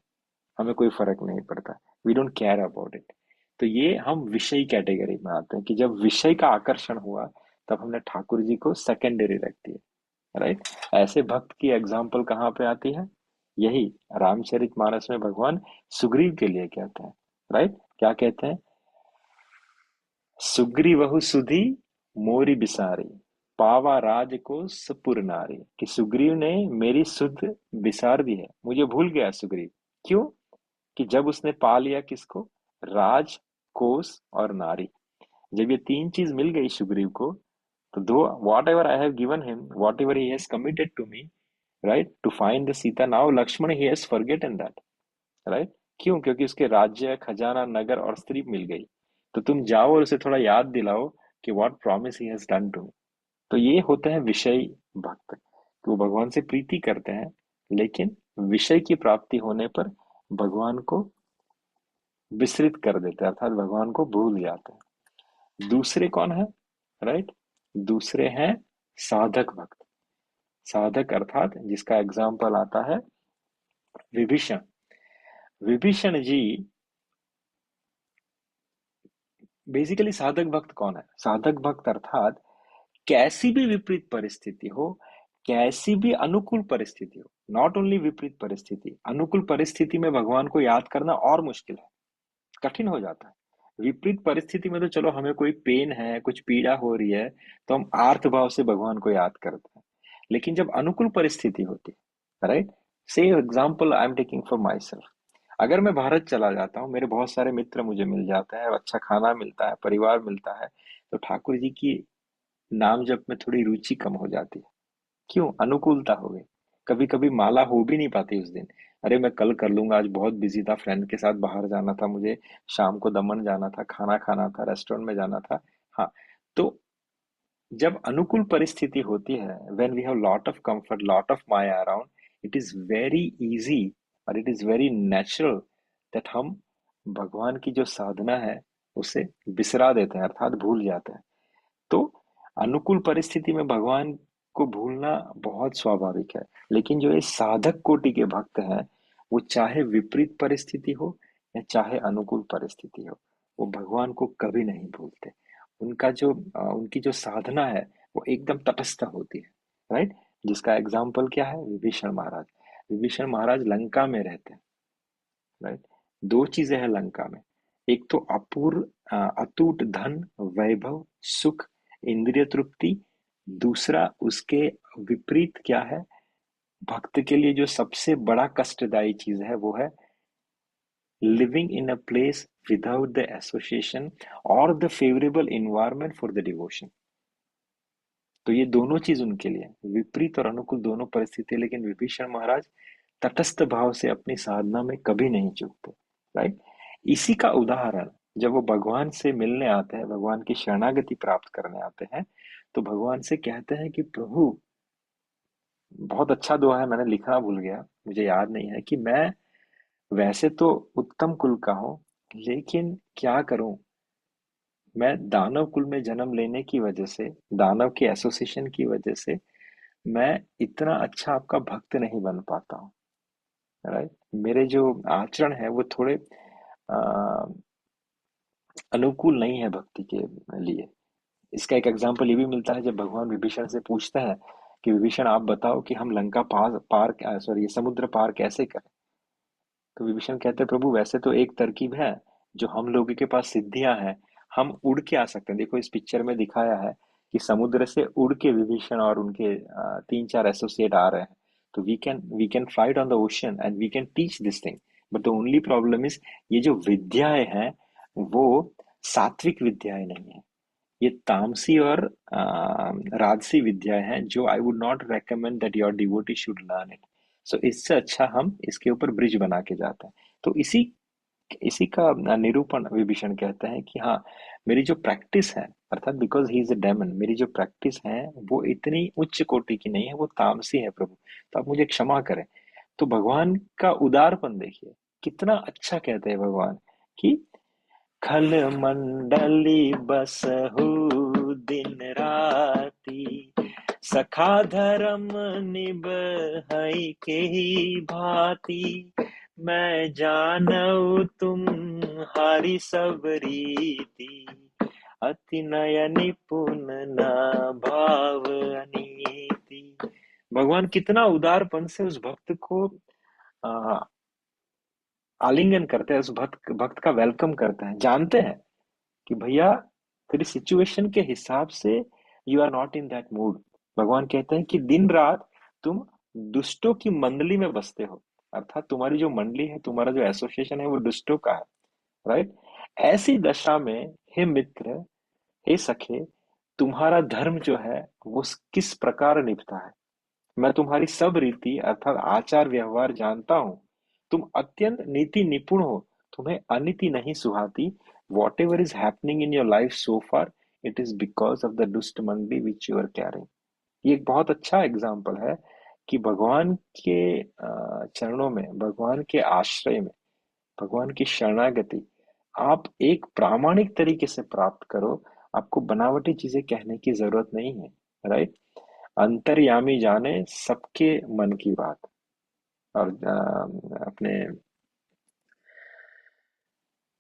हमें कोई फर्क नहीं पड़ता। We don't care about it. तो ये हम विषय कैटेगरी में आते हैं कि जब विषय का आकर्षण हुआ तब हमने ठाकुर जी को सेकेंडरी रख दिया, राइट। ऐसे भक्त की एग्जाम्पल कहाँ पे आती है? यही रामचरितमानस में भगवान सुग्रीव के लिए कहते हैं, राइट। क्या कहते हैं? सुग्रीवहु सुधि मोरी बिसारी, पावा राज को सपुर नारी। कि सुग्रीव ने मेरी सुध बिसार दी है, मुझे भूल गया सुग्रीव। क्यों? कि जब उसने पा लिया किसको? राज, कोस और नारी। जब ये तीन चीज मिल गई सुग्रीव को, तो दो whatever I have given him, whatever he has committed to me, right, to find the Sita, now Lakshman he has forgotten that, right. क्यों? क्योंकि उसके राज्य, खजाना, नगर और स्त्री मिल गई। तो तुम जाओ और उसे थोड़ा याद दिलाओ कि what promise he has done to me. तो ये होते हैं विषय भक्त, कि वो भगवान से प्रीति करते हैं, लेकिन विषय की प्राप्ति होने पर भगवान को विस्मृत कर देते हैं, अर्थात भगवान को भूल जाते हैं। दूसरे कौन है? राइट, दूसरे हैं साधक भक्त। साधक अर्थात जिसका एग्जाम्पल आता है विभीषण। विभीषण जी बेसिकली साधक भक्त कौन है? साधक भक्त अर्थात कैसी भी विपरीत परिस्थिति हो, कैसी भी अनुकूल परिस्थिति हो, नॉट ओनली विपरीत परिस्थिति, अनुकूल परिस्थिति में भगवान को याद करना और मुश्किल है, कठिन हो जाता है। विपरीत परिस्थिति में तो चलो हमें कोई पेन है, कुछ पीड़ा हो रही है, तो हम आर्त भाव से भगवान को याद करते हैं। लेकिन जब अनुकूल परिस्थिति होती है, राइट, से example I am taking for my self. अगर मैं भारत चला जाता हूँ, मेरे बहुत सारे मित्र मुझे मिल जाते हैं, अच्छा खाना मिलता है, परिवार मिलता है, तो ठाकुर जी की नाम जप में थोड़ी रुचि कम हो जाती है। क्यों? अनुकूलता हो गई। कभी कभी माला हो भी नहीं पाती उस दिन, अरे मैं कल कर लूंगा, आज बहुत बिजी था, फ्रेंड के साथ बाहर जाना था मुझे, शाम को दमन जाना था, खाना खाना था, रेस्टोरेंट में जाना था। हाँ, तो जब अनुकूल परिस्थिति होती है, when we have lot of comfort, lot of maya around, it is very easy और it is very natural that हम भगवान की जो साधना है उसे बिसरा देते हैं, अर्थात भूल जाते हैं। तो अनुकूल परिस्थिति में भगवान को भूलना बहुत स्वाभाविक है। लेकिन जो ये साधक कोटि के भक्त हैं, वो चाहे विपरीत परिस्थिति हो या चाहे अनुकूल परिस्थिति हो, वो भगवान को कभी नहीं भूलते। उनका जो उनकी जो साधना है वो एकदम तटस्थ होती है, राइट। जिसका एग्जाम्पल क्या है? विभीषण महाराज। विभीषण महाराज लंका में रहते हैं, राइट। दो चीजें हैं लंका में, एक तो अपूर्व अटूट धन, वैभव, सुख, इंद्रिय तृप्ति। दूसरा उसके विपरीत क्या है? भक्त के लिए जो सबसे बड़ा कष्टदायी चीज है वो है living in a place without the association और the favourable environment for the devotion. तो ये दोनों चीज उनके लिए विपरीत और अनुकूल दोनों परिस्थिति, लेकिन विभीषण महाराज तटस्थ भाव से अपनी साधना में कभी नहीं चूकते, राइट। इसी का उदाहरण जब वो भगवान से मिलने आते हैं, भगवान की शरणागति प्राप्त करने आते हैं, तो भगवान से कहते हैं कि प्रभु, बहुत अच्छा दुआ है, मैंने लिखना भूल गया, मुझे याद नहीं है, कि मैं वैसे तो उत्तम कुल का हूँ, लेकिन क्या करूं, मैं दानव कुल में जन्म लेने की वजह से, दानव के एसोसिएशन की वजह से मैं इतना अच्छा आपका भक्त नहीं बन पाता हूँ, राइट। मेरे जो आचरण है वो थोड़े अनुकूल नहीं है भक्ति के लिए। इसका एक एग्जाम्पल ये भी मिलता है जब भगवान विभीषण से पूछते हैं कि विभीषण आप बताओ कि हम लंका पार सॉरी समुद्र पार कैसे करें। तो विभीषण कहते हैं प्रभु वैसे तो एक तरकीब है, जो हम लोगों के पास सिद्धियां हैं, हम उड़ के आ सकते हैं। देखो इस पिक्चर में दिखाया है कि समुद्र से उड़ के विभीषण और उनके तीन चार एसोसिएट आ रहे हैं। तो we can flight on the ocean and we can teach this thing, but the only problem is ये जो विद्याएं हैं वो सात्विक विद्याएं नहीं है, ये तामसी और राजसी विद्या है, जो I would not recommend that your devotee should learn it. So इससे अच्छा हम इसके ऊपर ब्रिज बना के जाते हैं। तो इसी इसी का निरूपण विभीषण कहते हैं कि हाँ, मेरी जो प्रैक्टिस है, अर्थात because he is a demon, मेरी जो प्रैक्टिस है वो इतनी उच्च कोटि की नहीं है, वो तामसी है प्रभु, तो आप मुझे क्षमा करें। तो भगवान का उदारपन देखिए, कितना अच्छा कहते हैं भगवान कि खल मंडली बसहु दिन राती, सखा धर्म निबहै के ही भांति, मैं जानऊ तुम हारी सब रीति, अति नय निपुण न भाव अनीति। भगवान कितना उदारपन से उस भक्त को आलिंगन करते हैं, उस भक्त का वेलकम करते हैं। जानते हैं कि भैया तेरी सिचुएशन के हिसाब से you are not in that mood. भगवान कहते हैं कि दिन रात तुम दुष्टों की मंडली में बसते हो, अर्थात तुम्हारी जो मंडली है, तुम्हारा जो एसोसिएशन है वो दुष्टों का है, राइट। ऐसी दशा में हे मित्र, हे सखे, तुम्हारा धर्म जो है वो किस प्रकार निभता है। मैं तुम्हारी सब रीति अर्थात आचार व्यवहार जानता हूँ। तुम अत्यंत नीति निपुण हो, तुम्हें अनीति नहीं सुहाती। Whatever is happening in your life so far, it is because of the dushta mandali which you are carrying. ये एक बहुत अच्छा एग्जाम्पल है कि भगवान के चरणों में, भगवान के आश्रय में, भगवान की शरणागति आप एक प्रामाणिक तरीके से प्राप्त करो। आपको बनावटी चीजें कहने की जरूरत नहीं है, राइट। अंतर्यामी जाने सबके मन की बात। और अपने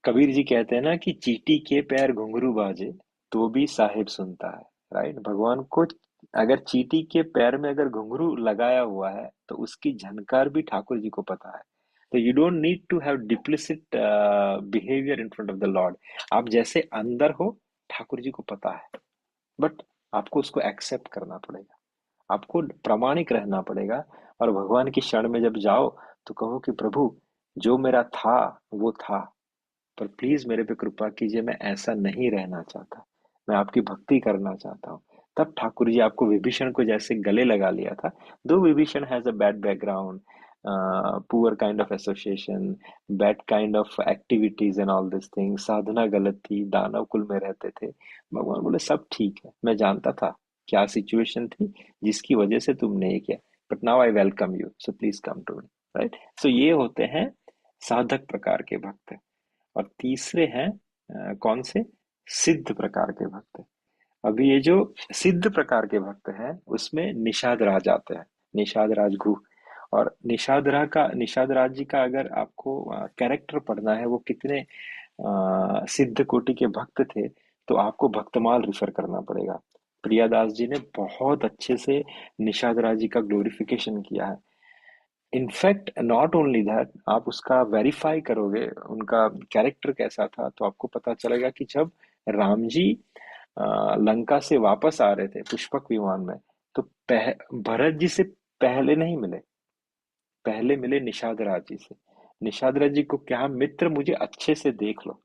कबीर जी कहते हैं ना कि चींटी के पैर घुंघरू बाजे तो भी साहिब सुनता है, राइट। भगवान को अगर चींटी के पैर में अगर घुंघरू लगाया हुआ है तो उसकी झनकार भी ठाकुर जी को पता है। तो you don't need to have duplicit behaviour in front of the lord. आप जैसे अंदर हो ठाकुर जी को पता है, बट आपको उसको एक्सेप्ट करना पड़ेगा, आपको प्रामाणिक रहना पड़ेगा। और भगवान की शरण में जब जाओ तो कहो कि प्रभु जो मेरा था वो था, पर प्लीज मेरे पे कृपा कीजिए, मैं ऐसा नहीं रहना चाहता, मैं आपकी भक्ति करना चाहता हूँ। तब ठाकुर जी आपको विभीषण को जैसे गले लगा लिया था। दो Vibhishan has a bad background, poor kind of association, bad kind of activities and all this thing, साधना गलत थी, दानव कुल में रहते थे। भगवान बोले सब ठीक है, मैं जानता था क्या सिचुएशन थी जिसकी वजह से तुमने ये किया, but now I welcome you, so please come to me, right. So ये होते हैं साधक प्रकार के भक्त। और तीसरे हैं कौन से, सिद्ध प्रकार के भक्त। अभी ये जो सिद्ध प्रकार के भक्त हैं उसमें निषाद राज आते हैं, निषाद राज घु। और निषाद राज जी का अगर आपको कैरेक्टर पढ़ना है, वो कितने सिद्ध कोटि के भक्त थे, तो आपको भक्तमाल रिफर करना पड़ेगा। प्रियादास जी ने बहुत अच्छे से निषाद राज जी का ग्लोरिफिकेशन किया है। इनफैक्ट नॉट ओनली दैट, आप उसका वेरीफाई करोगे उनका कैरेक्टर कैसा था तो आपको पता चलेगा कि जब राम जी लंका से वापस आ रहे थे पुष्पक विमान में, तो भरत जी से पहले नहीं मिले, पहले मिले निषाद राज जी से। निषाद राज जी को क्या, मित्र मुझे अच्छे से देख लो,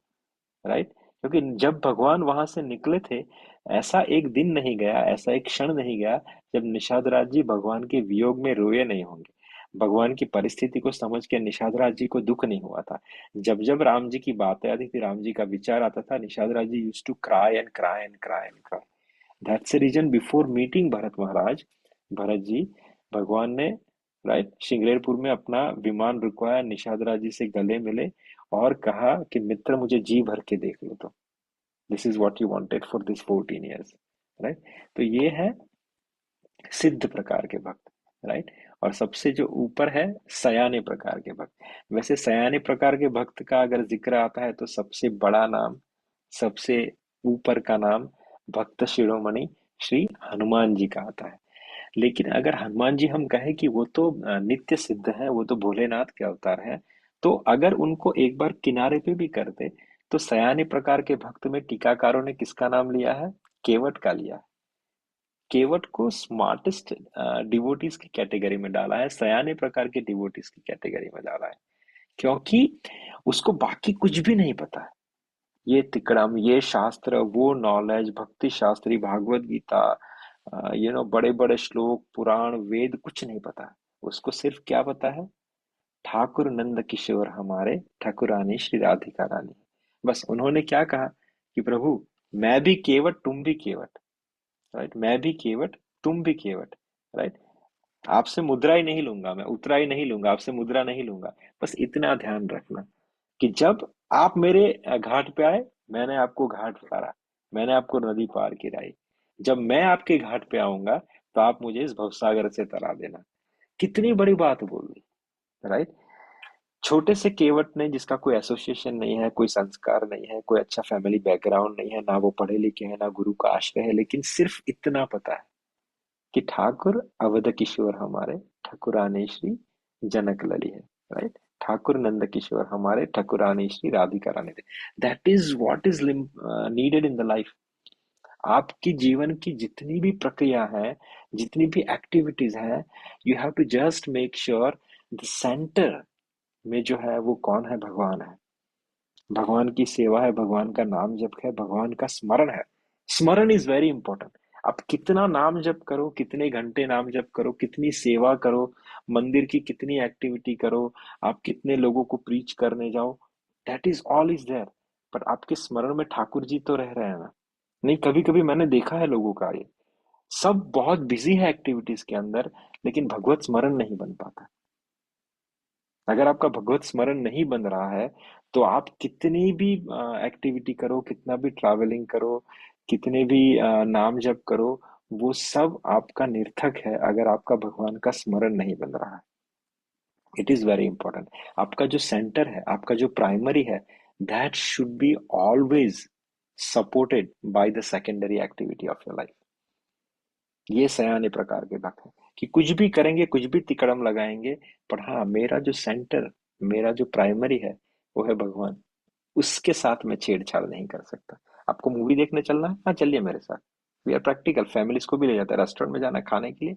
राइट। क्योंकि जब भगवान वहां से निकले थे, ऐसा एक दिन नहीं गया, ऐसा एक क्षण नहीं गया जब निषाद राज जी भगवान के वियोग में रोए नहीं होंगे। भगवान की परिस्थिति को समझ के निषाद राज जी को दुख नहीं हुआ था। जब जब राम जी की बातें आती थी, राम जी का विचार आता था, Nishad Raj ji used to cry and cry and cry and cry. That's the reason before meeting Bharat Maharaj, Bharat ji, भगवान ने, राइट, श्रृंगेरपुर में अपना विमान रुकवाया, निषाद राज जी से गले मिले और कहा कि मित्र मुझे जी भर के देख लो, तो this is what you wanted for this 14 years, right. तो ये है सिद्ध प्रकार के भक्त, राइट। और सबसे जो ऊपर है सयाने प्रकार के भक्त। वैसे सयाने प्रकार के भक्त का अगर जिक्र आता है तो सबसे बड़ा नाम, सबसे ऊपर का नाम भक्त शिरोमणि श्री हनुमान जी का आता है। लेकिन अगर हनुमान जी हम कहें कि वो तो नित्य सिद्ध है, वो तो भोलेनाथ के अवतार है, तो अगर उनको एक बार किनारे पे भी कर दे तो सयाने प्रकार के भक्त में टीकाकारों ने किसका नाम लिया है, केवट का लिया है। केवट को स्मार्टेस्ट डिवोटीज की कैटेगरी में डाला है, सयाने प्रकार के डिवोटीज की कैटेगरी में डाला है, क्योंकि उसको बाकी कुछ भी नहीं पता है। ये तिकड़म, ये शास्त्र, वो नॉलेज, भक्ति शास्त्री, भागवत गीता, बड़े बड़े श्लोक, पुराण, वेद कुछ नहीं पता है। उसको सिर्फ क्या पता है, ठाकुर नंद किशोर हमारे, ठाकुरानी श्री राधिका रानी। बस उन्होंने क्या कहा कि प्रभु मैं भी केवट तुम भी केवट, राइट, मैं भी केवट तुम भी केवट, राइट। आपसे मुद्रा ही नहीं लूंगा, मैं उतरा ही नहीं लूंगा, आपसे मुद्रा नहीं लूंगा। बस इतना ध्यान रखना कि जब आप मेरे घाट पे आए, मैंने आपको घाट उतारा, मैंने आपको नदी पार कराई। जब मैं आपके घाट पे आऊंगा तो आप मुझे इस भवसागर से तरा देना। कितनी बड़ी बात बोल दी, राइट। छोटे से केवट ने, जिसका कोई एसोसिएशन नहीं है, कोई संस्कार नहीं है, कोई अच्छा फैमिली बैकग्राउंड नहीं है, ना वो पढ़े लिखे हैं, ना गुरु का आश्रय है, लेकिन सिर्फ इतना पता है कि ठाकुर अवध किशोर हमारे, ठाकुरानी श्री जनक लली है, राइट। ठाकुर नंद किशोर हमारे, ठाकुरानी श्री राधिका रानी थे। That is what is needed in the life. आपकी जीवन की जितनी भी प्रक्रिया है, जितनी भी एक्टिविटीज है, you have to just make sure the centre में जो है वो कौन है? भगवान है। भगवान की सेवा है, भगवान का नाम जप है, भगवान का स्मरण है। स्मरण इज वेरी इंपॉर्टेंट। आप कितना नाम जप करो, कितने घंटे नाम जप करो, कितनी सेवा करो, मंदिर की कितनी एक्टिविटी करो, आप कितने लोगों को प्रीच करने जाओ, that is all is there. पर आपके स्मरण में ठाकुर जी तो रह रहे हैं ना? नहीं, कभी कभी मैंने देखा है लोगों का, ये सब बहुत बिजी है एक्टिविटीज के अंदर, लेकिन भगवत स्मरण नहीं बन पाता। अगर आपका भगवत स्मरण नहीं बन रहा है, तो आप कितनी भी एक्टिविटी करो, कितना भी ट्रैवलिंग करो, कितने भी नाम जप करो, वो सब आपका निर्थक है अगर आपका भगवान का स्मरण नहीं बन रहा है। It is very important. आपका जो सेंटर है, आपका जो प्राइमरी है, that should be always supported by the secondary activity of your life. ये सयाने प्रकार के भक्त हैं कि कुछ भी करेंगे, कुछ भी तिकड़म लगाएंगे, पर हाँ, मेरा जो सेंटर, मेरा जो प्राइमरी है, वो है भगवान। उसके साथ मैं छेड़छाड़ नहीं कर सकता। आपको मूवी देखने चलना है, हाँ चलिए मेरे साथ। वी आर प्रैक्टिकल, फैमिलीज को भी ले जाता है। रेस्टोरेंट में जाना है खाने के लिए,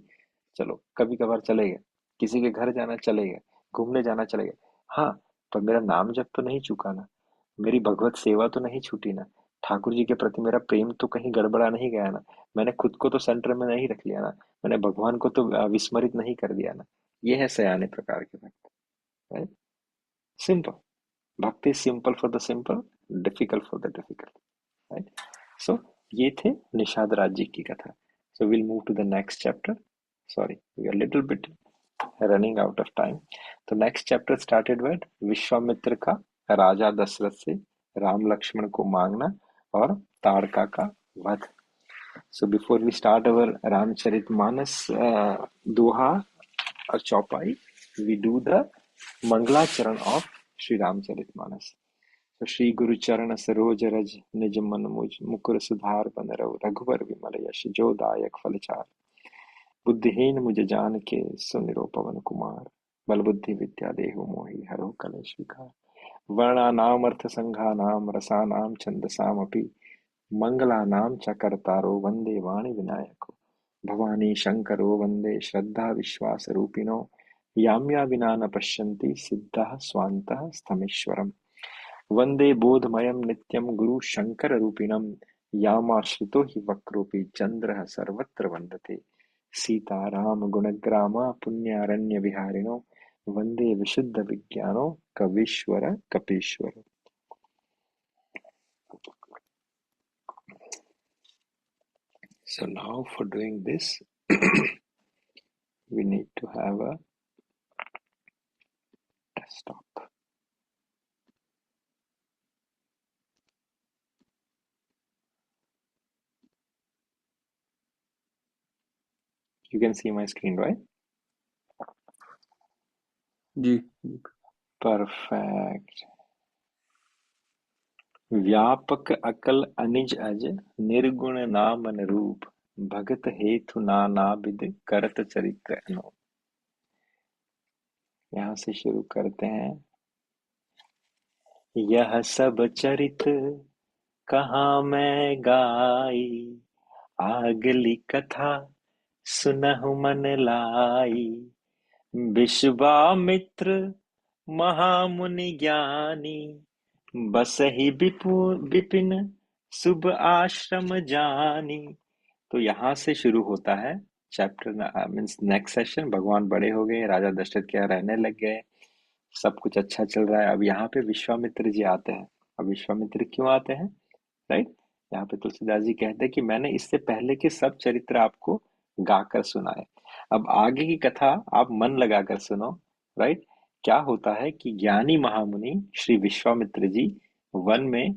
चलो कभी कभार चले गए। किसी के घर जाना, चले गए। घूमने जाना, चले गए। हाँ, पर मेरा नाम जब तो नहीं चूका ना, मेरी भगवत सेवा तो नहीं छूटी ना, ठाकुर जी के प्रति मेरा प्रेम तो कहीं गड़बड़ा नहीं गया ना, मैंने खुद को तो सेंटर में नहीं रख लिया ना, मैंने भगवान को तो विस्मरित नहीं कर दिया ना। ये है सयाने प्रकार के भक्त, right. Simple. Bhakti simple for the simple, difficult for the difficult, right. So ये थे निषाद राज जी की कथा। So will move to the next chapter. Sorry, we are little bit running out of time. तो next chapter started with Vishwamitra का राजा दशरथ से राम लक्ष्मण को मांगना और ताड़का का वध। So before we start our Ramcharitmanas doha or chaupai, we do the Mangalacharan of Sri Ramcharitmanas. So Shri Guru Charana Saroj Raj Nij Man Muj Mukur Sudhar Banarav Raghuvar Vimal Yash Jo Dayak Falachar बुद्धिहीन मुझे जान के सुनिरो पवन कुमार बल बुद्धि विद्या देहु मोहि हरो कलेश विकार वर्णानाम अर्थ संघानाम रसानाम छंदसामपि मंगलानाम च कर्तारो वंदे वाणी विनायको भवानी शंकरो वंदे श्रद्धा विश्वास रूपिणो याम्या विना न पश्यन्ति सिद्धः स्वान्तः स्तमेश्वरम् वंदे बोधमयं नित्यं गुरु शंकर रूपिणं यामाश्रितो हि वक्रोऽपि चन्द्रः सर्वत्र वन्दते सीताराम गुणग्रामा पुण्यारण्य विहारिणो वंदे विशुद्ध विज्ञानो कवीश्वर Kapishwar. So now for doing this, we need to have a desktop. You can see my screen, right? Ji. Perfect. व्यापक अकल अनिज अज निर्गुण नाम रूप भगत हेतु नाना विध करत चरित्र अनो। यहाँ से शुरू करते हैं। यह सब चरित कहाँ मैं गाई, आगली कथा सुनहु मन लाई। विश्वामित्र महामुनि ज्ञानी, बसहि विपिन शुभ आश्रम जानी। तो यहाँ से शुरू होता है चैप्टर मीन्स नेक्स्ट सेशन। भगवान बड़े हो गए, राजा दशरथ के यहाँ रहने लग गए, सब कुछ अच्छा चल रहा है। अब यहाँ पे विश्वामित्र जी आते हैं। अब विश्वामित्र क्यों आते हैं, राइट? यहाँ पे तुलसीदास जी कहते हैं कि मैंने इससे पहले के सब चरित्र आपको गाकर सुनाए, अब आगे की कथा आप मन लगाकर सुनो, राइट? क्या होता है कि ज्ञानी महामुनि श्री विश्वामित्र जी वन में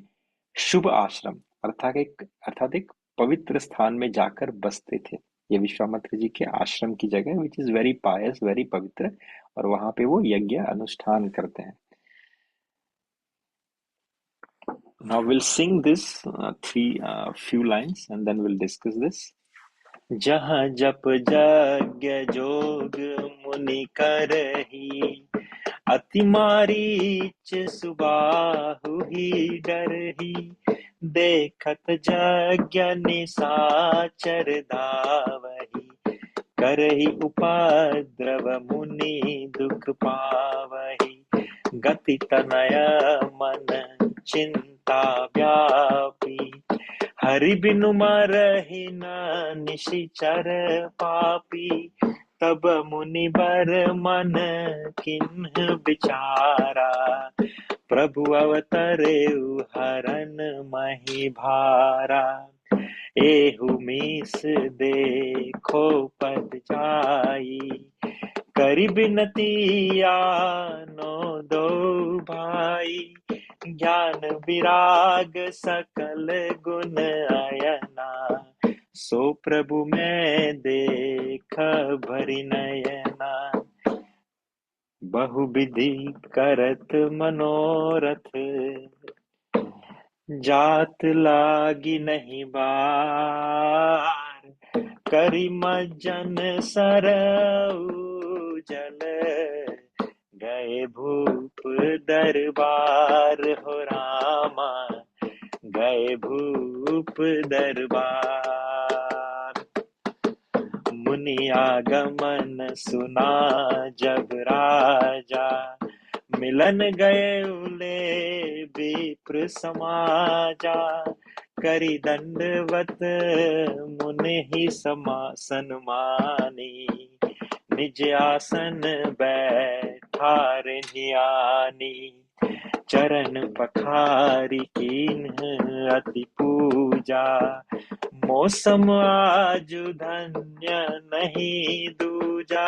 शुभ आश्रम अर्थात एक पवित्र स्थान में जाकर बसते थे। ये विश्वामित्र जी के आश्रम की जगह which is very Payas, very पवित्र, और वहां पे वो यज्ञ अनुष्ठान करते हैं. Now we'll sing this three few lines and then we'll discuss this. जहाँ जप यज्ञ जोग मुनि करही, अति मारीच सुबाहु ही डरही, देखत यज्ञ निशाचर धावही, करही उपद्रव मुनि दुख पावही, गति तनय मन चिंता व्यापी, हरि बिनु मरहि न निशिचर पापी, तब मुनि बर मन किन्ह बिचारा, प्रभु अवतरे हरन मही भारा, एहु मीस देखो पद जाई, करी बिनती आनो दो भाई, ज्ञान विराग सकल गुण अयना, सो प्रभु मैं देख भरि नयना, बहुविधि करत मनोरथ, जात लागी नहीं बार, करी मज्जन सरऊ जल, गए भूप दरबार हो रामा, गए भूप दरबार, मुनि आगमन सुना जब राजा, मिलन गए उले विप्र समाजा, करी दंडवत मुनि ही सन्मानी, निज आसन बैठार ध्यानी, चरण पखारी कीन्ह अति पूजा, मौसम आजु धन्य नहीं दूजा,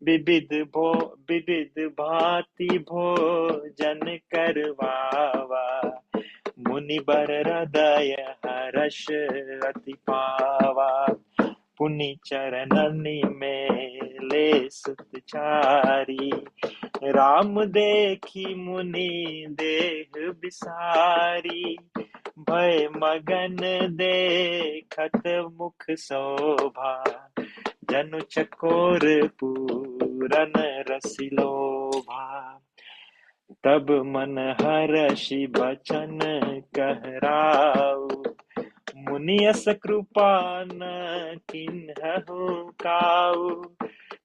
विविध भांति भोजन करवावा, मुनि बर हृदय हर्ष अति पावा, पुनि चरणनि में ले सुतचारी, राम देखी मुनि देह बिसारी, भय मगन देखत मुख शोभा, जनु चकोर पूरन रसिलोभा, तब मन हर्षि बचन कहराऊ, मुनियस कृपा न किन्हु काऊ,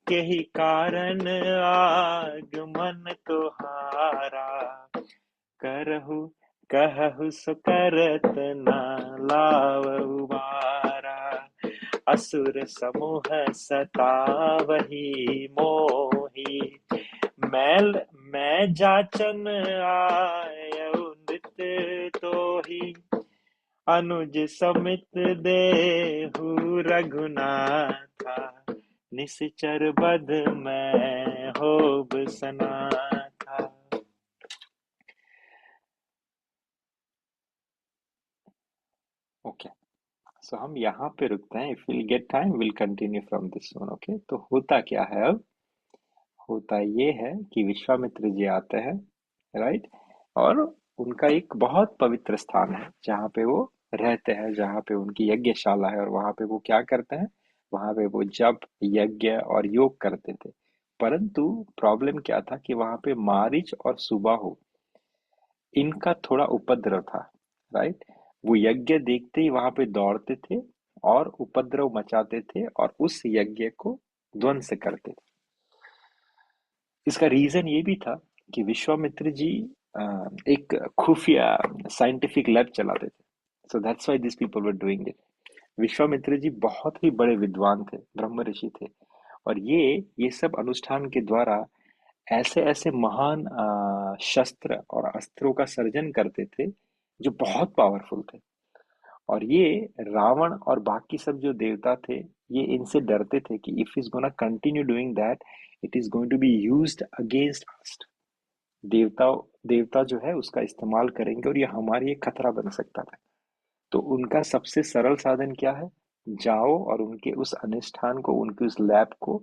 केहि कारण आगमन तुहारा, कहु सो करत न लावहु बारा, असुर समूह सतावही मोही, मैं जाचन आयउ नित तोही, अनुज समित देहु रघुनाथा, निश्चर बध मैं होब सनाथा. ओके, सो हम यहाँ पे रुकते हैं. If will get time will continue from this one. Okay, तो होता क्या है अब? होता ये है कि विश्वामित्र जी आते हैं, राइट, और उनका एक बहुत पवित्र स्थान है जहाँ पे वो रहते हैं, जहाँ पे उनकी यज्ञशाला है, और वहाँ पे वो क्या करते हैं? वहाँ पे वो जप यज्ञ और योग करते थे. परंतु प्रॉब्लम क्या था कि वहाँ पे मारीच और सुबाहु इनका थोड़ा उपद्रव था, राइट. वो यज्ञ देखते ही वहां पे दौड़ते थे और उपद्रव मचाते थे और उस यज्ञ को ध्वंस करते थे. इसका रीजन ये भी था कि विश्वामित्र जी एक खुफिया साइंटिफिक लैब चलाते थे. So that's why this people were doing it. Vishwamitra ji बहुत ही बड़े विद्वान थे, ब्रह्म ऋषि थे, और ये सब अनुष्ठान के द्वारा ऐसे ऐसे महान शस्त्र और अस्त्रों का सर्जन करते थे जो बहुत पावरफुल थे. और ये रावण और बाकी सब जो देवता थे, ये इनसे डरते थे कि if is gonna continue doing that, it is going to be used against us. देवता जो है उसका इस्तेमाल करेंगे और ये हमारे लिए खतरा बन सकता था. तो उनका सबसे सरल साधन क्या है? जाओ और उनके उस अनुष्ठान को, उनकी उस लैब को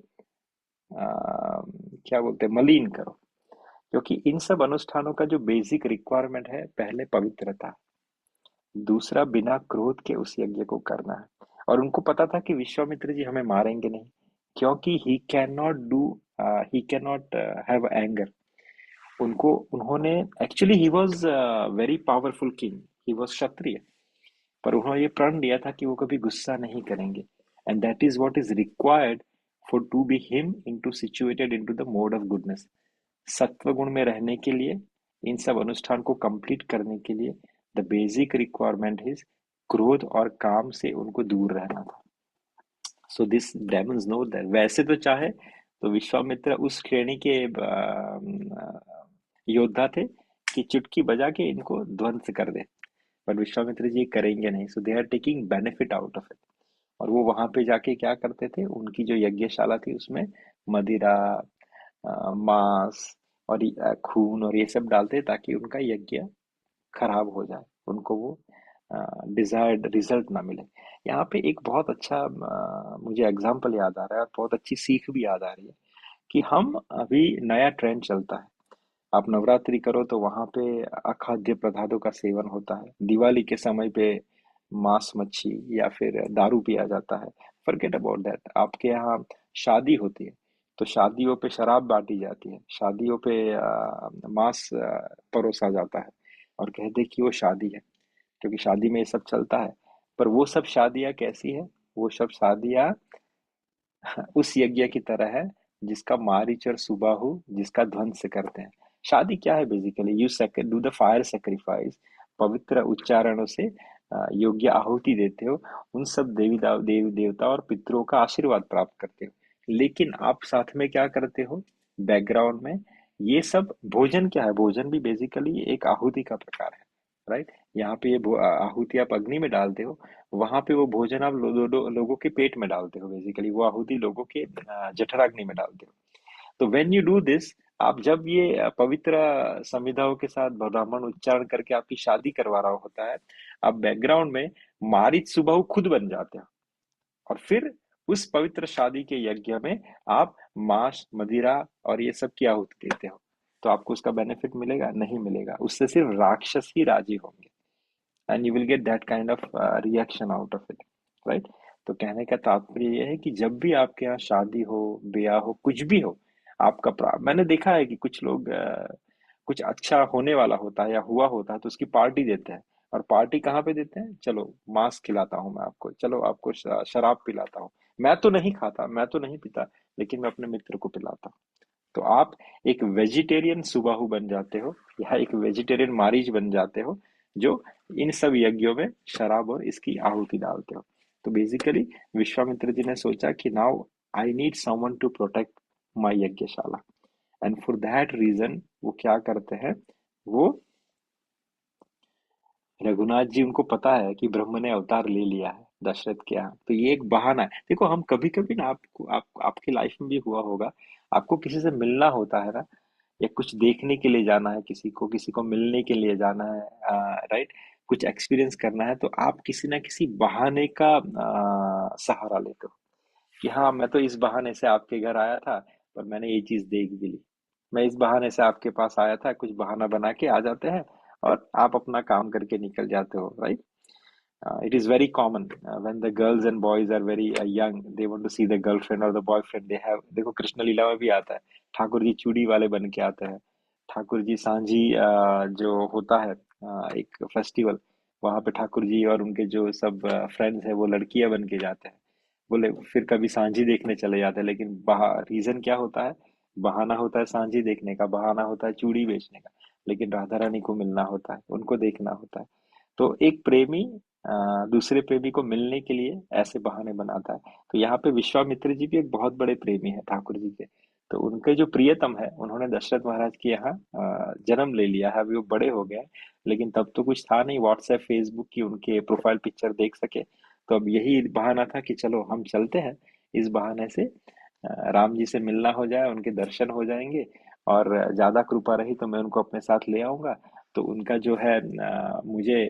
क्या बोलते हैं, मलिन करो। क्योंकि इन सब अनुष्ठानों का जो बेसिक रिक्वायरमेंट है, पहले पवित्रता, दूसरा बिना क्रोध के उस यज्ञ को करना है। और उनको पता था कि विश्वामित्र जी हमें मारेंगे नहीं, क्योंकि he can not have anger. उनको उन्होंने actually he was very powerful king, he was Kshatriya, पर उन्होंने ये प्रण लिया था कि वो कभी गुस्सा नहीं करेंगे। And that is what is required for to be him into situated into the mode of goodness. सत्व गुण में रहने के लिए, इन सब अनुष्ठान को कंप्लीट करने के लिए, द बेसिक रिक्वायरमेंट इज क्रोध और काम से उनको दूर रहना था। So this Demons know that. वैसे तो चाहे तो विश्वामित्र उस श्रेणी के योद्धा थे कि चुटकी बजा के इनको ध्वंस कर दे, पर विश्वामित्र जी करेंगे नहीं। So they are taking benefit out of it. और वो वहां पे जाके क्या करते थे, उनकी जो यज्ञशाला थी उसमें मदिरा, मांस और खून और ये सब डालते ताकि उनका यज्ञ खराब हो जाए, उनको वो डिजायर्ड रिजल्ट ना मिले। यहाँ पे एक बहुत अच्छा मुझे एग्जाम्पल याद आ रहा है और बहुत अच्छी सीख भी याद आ रही है कि हम अभी नया ट्रेंड चलता है। आप नवरात्रि करो तो वहां पे अखाद्य पदार्थों का सेवन होता है। दिवाली के समय पे मांस मच्छी या फिर दारू पिया जाता है। Forget about that. आपके यहाँ शादी होती है तो शादियों पे शराब बांटी जाती है, शादियों पे मांस परोसा जाता है और कहते हैं कि वो शादी है, क्योंकि शादी में ये सब चलता है। पर वो सब शादियां कैसी है? वो सब शादियां उस यज्ञ की तरह है जिसका मारीच और सुबाहु जिसका ध्वंस करते हैं। शादी क्या है? Basically you do the fire sacrifice, पवित्र उच्चारणों से योग्य आहुति देते हो, उन सब देवी देवता और पितरों का आशीर्वाद प्राप्त करते हो। लेकिन आप साथ में क्या करते हो बैकग्राउंड में? ये सब भोजन क्या है? भोजन भी बेसिकली एक आहुति का प्रकार है, राइट? यहाँ पे ये आहुति आप अग्नि में डालते हो, वहां पे वो भोजन आप लोगों के पेट में डालते हो। बेसिकली वो आहुति लोगों के जठराग्नि में डालते हो। तो व्हेन यू डू दिस, आप जब ये पवित्र संविधाओं के साथ ब्राह्मण उच्चारण करके आपकी शादी करवा रहा होता है, आप बैकग्राउंड में मारिच सुबह खुद बन जाते हो। और फिर उस पवित्र शादी के यज्ञ में आप मांस मदिरा और ये सब की आहुति देते हो। तो आपको उसका बेनिफिट मिलेगा? नहीं मिलेगा। उससे सिर्फ राक्षस ही राजी होंगे, and you will get that kind of reaction out of it, right? तो कहने का तात्पर्य यह है कि जब भी आपके यहाँ शादी हो, ब्याह हो, कुछ भी हो, आपका मैंने देखा है कि कुछ लोग कुछ अच्छा होने वाला होता है या हुआ होता है तो उसकी पार्टी देते हैं। और पार्टी कहाँ पे देते हैं? चलो मांस खिलाता हूँ मैं आपको, चलो आपको शराब पिलाता हूँ। मैं तो नहीं खाता, मैं तो नहीं पीता, लेकिन मैं अपने मित्र को पिलाता हूँ। तो आप एक वेजिटेरियन सुबाहु बन जाते हो या एक वेजिटेरियन मारीच बन जाते हो, जो इन सब यज्ञों में शराब और इसकी आहुति डालते हो। तो बेसिकली विश्वामित्र जी ने सोचा कि now I need someone to protect my yagyashala, and for that reason वो क्या करते हैं, वो रघुनाथ जी, उनको पता है कि ब्रह्म ने अवतार ले लिया है दशरथ के यहाँ, तो ये एक बहाना है। देखो हम कभी कभी ना, आपकी लाइफ में भी हुआ होगा, आपको किसी से मिलना होता है ना, या कुछ देखने के लिए जाना है, किसी को मिलने के लिए जाना है, राइट, कुछ एक्सपीरियंस करना है, तो आप किसी ना किसी बहाने का सहारा लेते हो कि हाँ मैं तो इस बहाने से आपके घर आया था, पर मैंने ये चीज देख भी ली। मैं इस बहाने से आपके पास आया था, कुछ बहाना बना के आ जाते हैं और आप अपना काम करके निकल जाते हो, right? It is very common when the girls and boys are very young, they want to see the girlfriend or the boyfriend they have. देखो कृष्ण लीला में भी आता है, ठाकुर जी चूड़ी वाले बन के आते हैं। ठाकुर जी सांझी जो होता है एक फेस्टिवल, वहां पे ठाकुर जी और उनके जो सब फ्रेंड्स हैं वो लड़कियां बन के जाते हैं। बोले फिर कभी सांझी देखने चले जाते हैं, लेकिन रीजन क्या होता है? बहाना होता है सांझी देखने का, बहाना होता है चूड़ी बेचने का, लेकिन राधा रानी को मिलना होता है, उनको देखना होता है। तो एक प्रेमी दूसरे प्रेमी को मिलने के लिए ऐसे बहाने बनाता है। तो यहाँ पे विश्वामित्र जी भी एक बहुत बड़े प्रेमी है ठाकुर जी के। तो उनके जो प्रियतम है, उन्होंने दशरथ महाराज के यहाँ जन्म ले लिया है, अभी वो बड़े हो गए, लेकिन तब तो कुछ था नहीं व्हाट्सएप फेसबुक की उनके प्रोफाइल पिक्चर देख सके। तो अब यही बहाना था कि चलो हम चलते हैं, इस बहाने से राम जी से मिलना हो जाए, उनके दर्शन हो जाएंगे, और ज्यादा कृपा रही तो मैं उनको अपने साथ ले आऊंगा। तो उनका जो है मुझे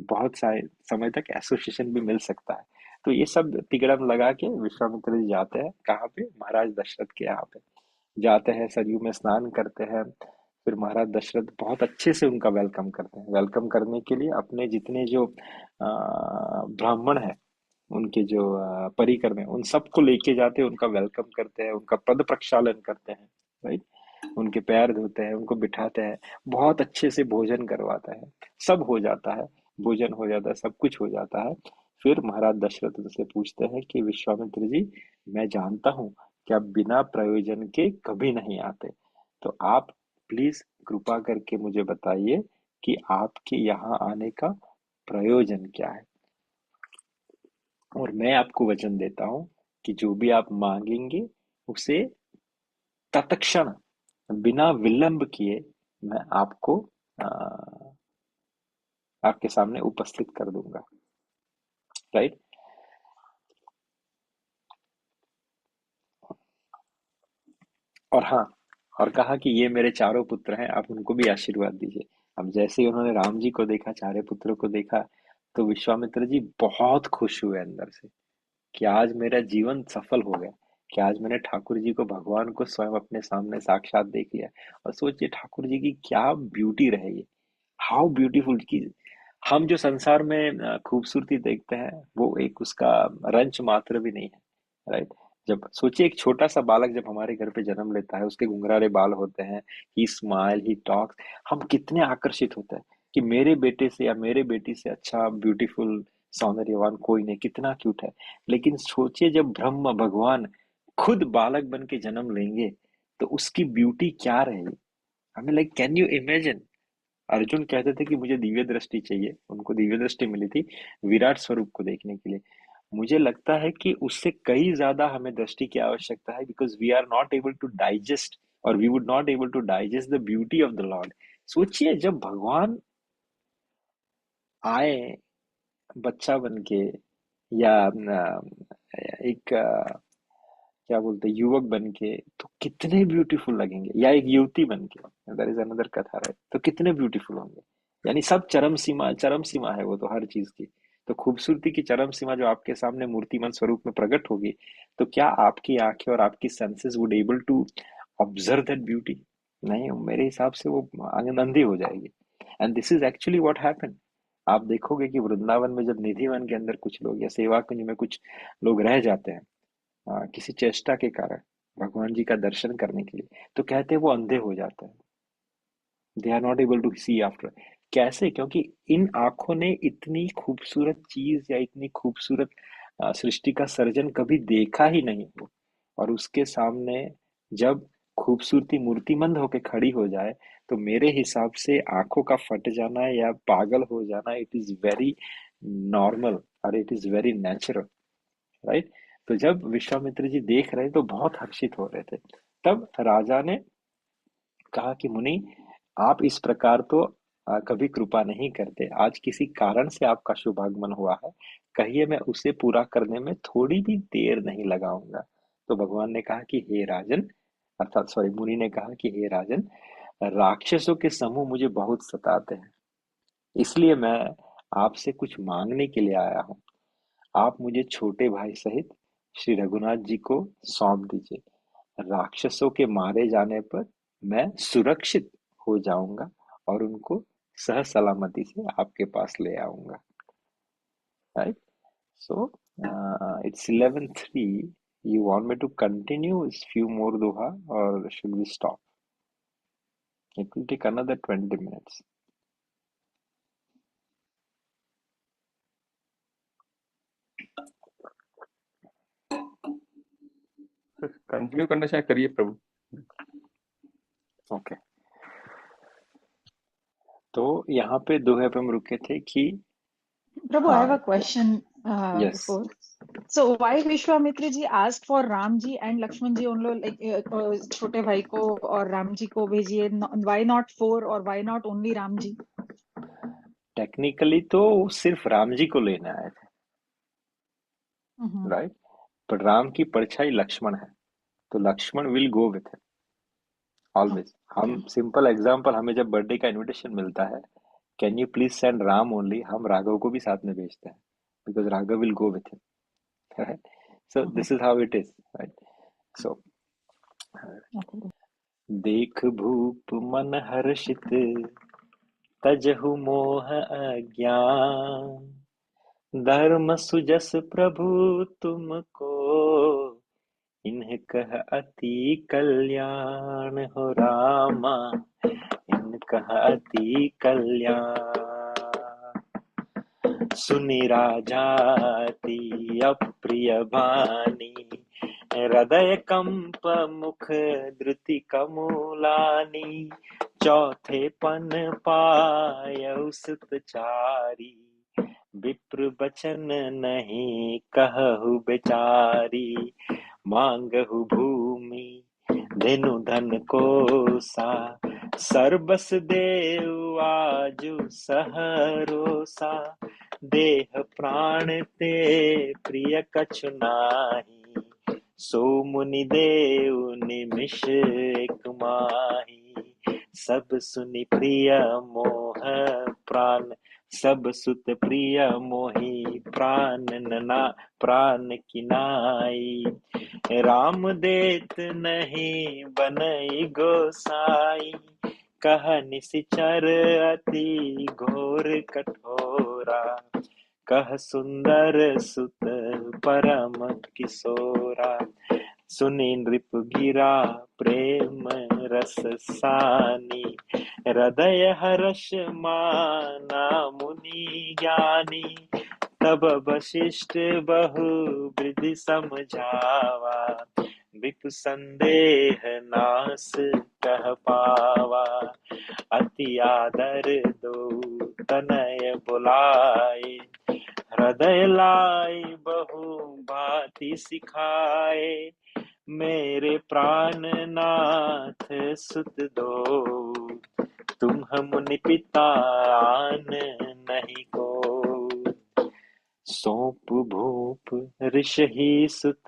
बहुत सारे समय तक एसोसिएशन भी मिल सकता है। तो ये सब तिकड़म लगा के विश्वामित्र जी जाते हैं कहाँ पे, महाराज दशरथ के यहाँ पे जाते हैं, सरयू में स्नान करते हैं। फिर महाराज दशरथ बहुत अच्छे से उनका वेलकम करते हैं। वेलकम करने के लिए अपने जितने जो ब्राह्मण है, उनके जो परिकर में, उन सबको लेके जाते हैं, उनका वेलकम करते हैं, उनका पद प्रक्षालन करते हैं, राइट, उनके पैर धोते हैं, उनको बिठाते हैं, बहुत अच्छे से भोजन करवाता है, सब हो जाता है, भोजन हो जाता है, सब कुछ हो जाता है। फिर महाराज दशरथ से पूछते हैं कि विश्वामित्र जी, मैं जानता हूँ कि आप बिना प्रयोजन के कभी नहीं आते, तो आप प्लीज कृपा करके मुझे बताइए कि आपके यहाँ आने का प्रयोजन क्या है, और मैं आपको वचन देता हूँ कि जो भी आप मांगेंगे उसे तत्क्षण बिना विलंब किए मैं आपको आ, आपके सामने उपस्थित कर दूंगा, राइट। और हाँ, और कहा कि ये मेरे चारों पुत्र हैं, आप उनको भी आशीर्वाद दीजिए। अब जैसे ही उन्होंने राम जी को देखा, चारों पुत्रों को देखा, तो विश्वामित्र जी बहुत खुश हुए अंदर से कि आज मेरा जीवन सफल हो गया, कि आज मैंने ठाकुर जी को, भगवान को स्वयं अपने सामने साक्षात देख लिया। और सोचिए ठाकुर जी की क्या ब्यूटी रहेगी, हाउ ब्यूटीफुल, कि हम जो संसार में खूबसूरती देखते हैं वो एक उसका रंच मात्र भी नहीं है, राइट। जब सोचिए एक छोटा सा बालक जब हमारे घर पे जन्म लेता है, उसके घुंघराले बाल होते हैं, ही स्माइल, ही टॉक्स, हम कितने आकर्षित होते हैं कि मेरे बेटे से या मेरे बेटी से अच्छा ब्यूटीफुल सौंदर्यवान कोई नहीं, कितना क्यूट है। लेकिन सोचिए जब ब्रह्म भगवान खुद बालक बन के जन्म लेंगे तो उसकी ब्यूटी क्या रहेगी। हमें like, can you imagine. Arjun कहते थे कि मुझे दिव्य दृष्टि चाहिए, उनको दिव्य दृष्टि मिली थी विराट स्वरूप को देखने के लिए। मुझे लगता है कि उससे कई ज्यादा हमें दृष्टि की आवश्यकता है, because we are not able to digest, और we would not able to digest the beauty of the lord. सोचिए जब भगवान आए बच्चा बन के, या एक क्या बोलते हैं, युवक बन के, तो कितने ब्यूटीफुल लगेंगे, या एक युवती बन के, दैट इज अनदर कथा, राइट, तो कितने ब्यूटीफुल होंगे। यानी सब चरम सीमा, चरम सीमा है वो तो हर चीज की। तो खूबसूरती की चरम सीमा जो आपके सामने मूर्तिमान स्वरूप में प्रकट होगी, तो क्या आपकी आंखें और आपकी senses would able to observe that beauty? नहीं, मेरे हिसाब से वो अंधी हो जाएगी। And this is actually what happened. आप देखोगे कि वृंदावन में जब निधिवन के अंदर कुछ लोग या सेवा कुंज में कुछ लोग रह जाते हैं किसी चेष्टा के कारण भगवान जी का दर्शन करने के लिए, तो कहते हैं वो अंधे हो जाते हैं, they are not able to see after. कैसे? क्योंकि इन आंखों ने इतनी खूबसूरत चीज या इतनी खूबसूरत सृष्टि का सर्जन कभी देखा ही नहीं हो, और उसके सामने जब खूबसूरती मूर्तिमंत होके खड़ी हो जाए, तो मेरे हिसाब से आंखों का फट जाना या पागल हो जाना, इट इज वेरी नॉर्मल और it is very natural, right. तो जब विश्वामित्र जी देख रहे तो बहुत हर्षित हो रहे थे। तब राजा ने कहा कि मुनि, आप इस प्रकार तो कभी कृपा नहीं करते, आज किसी कारण से आपका शुभागमन हुआ है, कहिए मैं उसे पूरा करने में थोड़ी भी देर नहीं लगाऊंगा। तो भगवान ने कहा कि हे राजन, अर्थात सॉरी, मुनि ने कहा कि हे राजन, राक्षसों के समूह मुझे बहुत सताते हैं, इसलिए मैं आपसे कुछ मांगने के लिए आया हूँ। आप मुझे छोटे भाई सहित श्री रघुनाथ जी को सौंप दीजिए, राक्षसों के मारे जाने पर मैं सुरक्षित हो जाऊंगा और उनको सह सलामती से आपके पास ले आऊंगा, right. So it's 11:03. You want me to continue with few more doha, or should we stop? It will take another 20 minutes. Continue करना चाहे करिए प्रभु। Okay. तो यहाँ पे दोहे पे हम रुके थे कि Prabhu, I have a हाँ, question yes, before. So why Vishwamitra ji asked for Ram ji and Lakshman ji only, like छोटे भाई को और राम जी को भेजिए? Why not four, or why not only Ram ji? Technically तो वो सिर्फ राम जी को लेने आए थे, Mm-hmm. राइट, पर राम की परछाई लक्ष्मण है, तो Lakshman will go with him always. हम Okay. सिंपल एग्जांपल, हमें जब बर्थडे का इनविटेशन मिलता है, can you please send Ram only, हम राघव को भी साथ में भेजते हैं, because Raghav will go with him. right? So this is how it is, right? So Okay. देख भूप मन हर्षित, तजहु मोह अज्ञान, धर्म सुजस प्रभु तुमको, इन्ह कह अति कल्याण हो रामा, इन्ह कह अति कल्याण। सुनि राजाति अप्रिय बानी, हृदय कंप मुख धृति कमूलानी, चौथे पन पायउ सुतचारी, विप्र बचन नहीं कहु बेचारी, मांगहु भूमि धेनु धन को सा, सर्बस देव आजु सहरोसा, देह प्राण ते प्रिय कछु नाही, सो मुनि देव निमिष एक माही, सब सुनि प्रिय मोह प्राण, सब सुत प्रिय मोहि प्राण नना प्राण किनाई, राम देत नहीं बनई गोसाई, कह निशिचर अति घोर कठोरा, कह सुंदर सुत परम किशोरा, सुनि नृप गिरा प्रेम रस सानी, हृदय हर्ष माना मुनि ज्ञानी, तब वशिष्ठ बहु विधि समझावा, विपु संदेह नास कह पावा, अति आदर दो तनय बुलाए, हृदय लाई बहु भांति सिखाए, मेरे प्राणनाथ सुत दो, तुम मुनि पिता आन नहीं को, सौंप भूप ऋषि सुत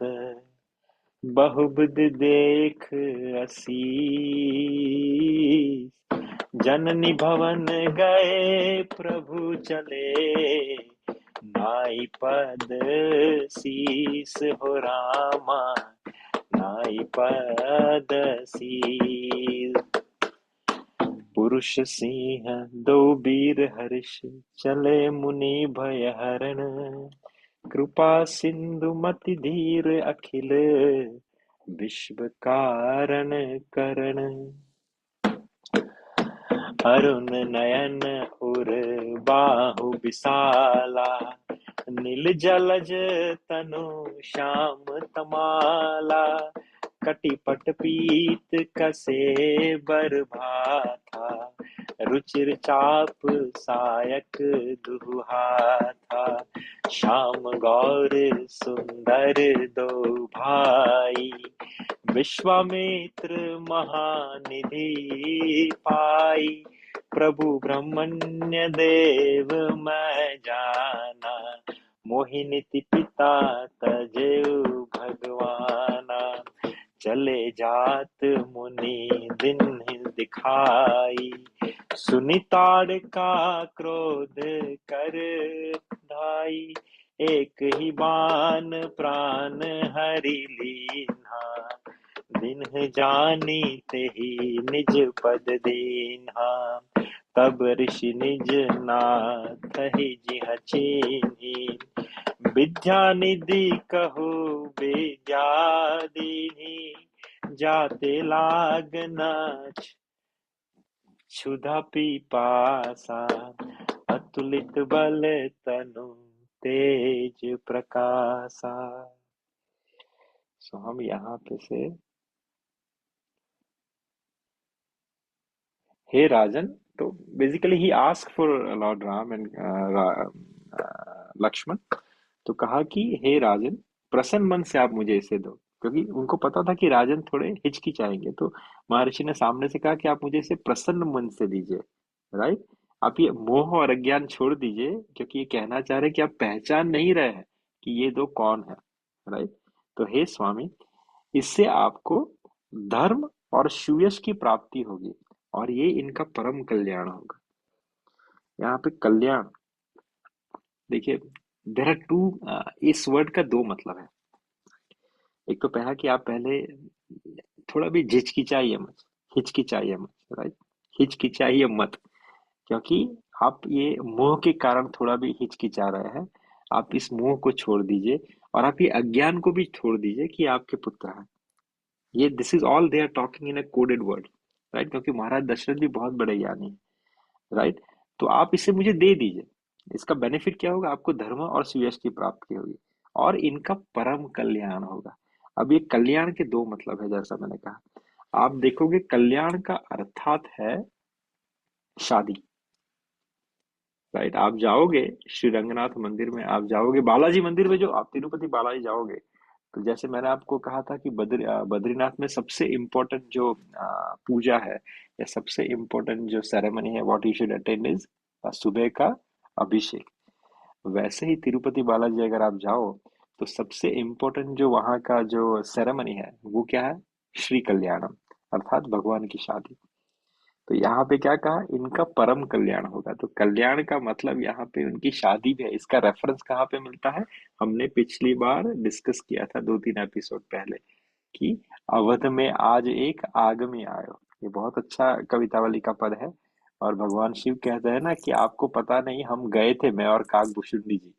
बहुबुध देख असीस, जननी भवन गए प्रभु चले, नाई पद शीस हो रामा, नाई पद शीस, पुरुष सिंह दो वीर हर्ष, चले मुनि भय हरण, कृपा सिंधु मति धीर अखिल, विश्व कारण करण, अरुण नयन उर बाहु विशाला, नील जलज तनु श्याम तमाला, कटिपट पीत कसे बर भाथा, रुचिर चाप सायक दुहाथा, श्याम गौर सुंदर दो भाई, विश्वामित्र महानिधि पाई, प्रभु ब्रह्मण्य देव मैं जाना, मोहिनीति पिता तजेउ भगवाना, चले जात मुनि दिन दिखाई, सुनिताड़ का क्रोध कर ढाई, एक ही बान प्राण हरि लीन्हा, दिन जानी ते ही निज पद दीन्हा, तब ऋषि निज नाथ ही जिह चीन्ही, विद्या निधि कहु विद्या दीन्ही, जाते लागना क्षुधा पिपासा, अतुलित बल तनु तेज प्रकाशा। सो हम यहाँ पे से, हे राजन, तो basically he ask for Lord Ram and Lakshman, तो कहा कि हे राजन, प्रसन्न मन से आप मुझे इसे दो, क्योंकि उनको पता था कि राजन थोड़े हिचकिचाएंगे, तो महर्षि ने सामने से कहा कि आप मुझे इसे प्रसन्न मन से दीजिए, राइट। आप ये मोह और अज्ञान छोड़ दीजिए, क्योंकि ये कहना चाह रहे हैं कि आप पहचान नहीं रहे हैं कि ये दो कौन है, राइट। तो हे स्वामी, इससे आपको धर्म और सुयश की प्राप्ति होगी, और ये इनका परम कल्याण होगा। यहाँ पे कल्याण देखिए, देर आर टू, इस वर्ड का दो मतलब है। एक तो पहला कि आप पहले थोड़ा भी हिचकिचाइए मत, हिचकिचाइए मत, राइट, हिचकिचाइए मत, क्योंकि आप ये मोह के कारण थोड़ा भी हिचकिचा रहे हैं। आप इस मोह को छोड़ दीजिए और आप ये अज्ञान को भी छोड़ दीजिए कि आपके पुत्र हैं। ये this is all they are talking in a coded word, right, क्योंकि महाराज दशरथ भी बहुत बड़े ज्ञानी है, राइट। तो आप इसे मुझे दे दीजिए, इसका बेनिफिट क्या होगा, आपको धर्म और सुयश की प्राप्ति होगी और इनका परम कल्याण होगा। अब ये कल्याण के दो मतलब है, जैसा मैंने कहा। आप देखोगे कल्याण का अर्थात है शादी, राइट। आप जाओगे श्री रंगनाथ मंदिर में, आप जाओगे बालाजी मंदिर में, जो आप तिरुपति बालाजी जाओगे, तो जैसे मैंने आपको कहा था कि बद्रीनाथ में सबसे इम्पोर्टेंट जो पूजा है या सबसे इम्पोर्टेंट जो सेरेमनी है, what you should attend is सुबह का अभिषेक। वैसे ही तिरुपति बालाजी अगर आप जाओ तो सबसे इम्पोर्टेंट जो वहाँ का जो सेरेमनी है वो क्या है, श्री कल्याणम, अर्थात भगवान की शादी। तो यहाँ पे क्या कहा, इनका परम कल्याण होगा। तो कल्याण का मतलब यहाँ पे उनकी शादी भी है। इसका रेफरेंस कहाँ पे मिलता है, हमने पिछली बार डिस्कस किया था 2-3 एपिसोड पहले कि अवध में आज एक आगमी आयो। ये बहुत अच्छा कवितावली का पद है। और भगवान शिव कहते हैं ना कि आपको पता नहीं, हम गए थे, मैं और काकभूषुंडी जी,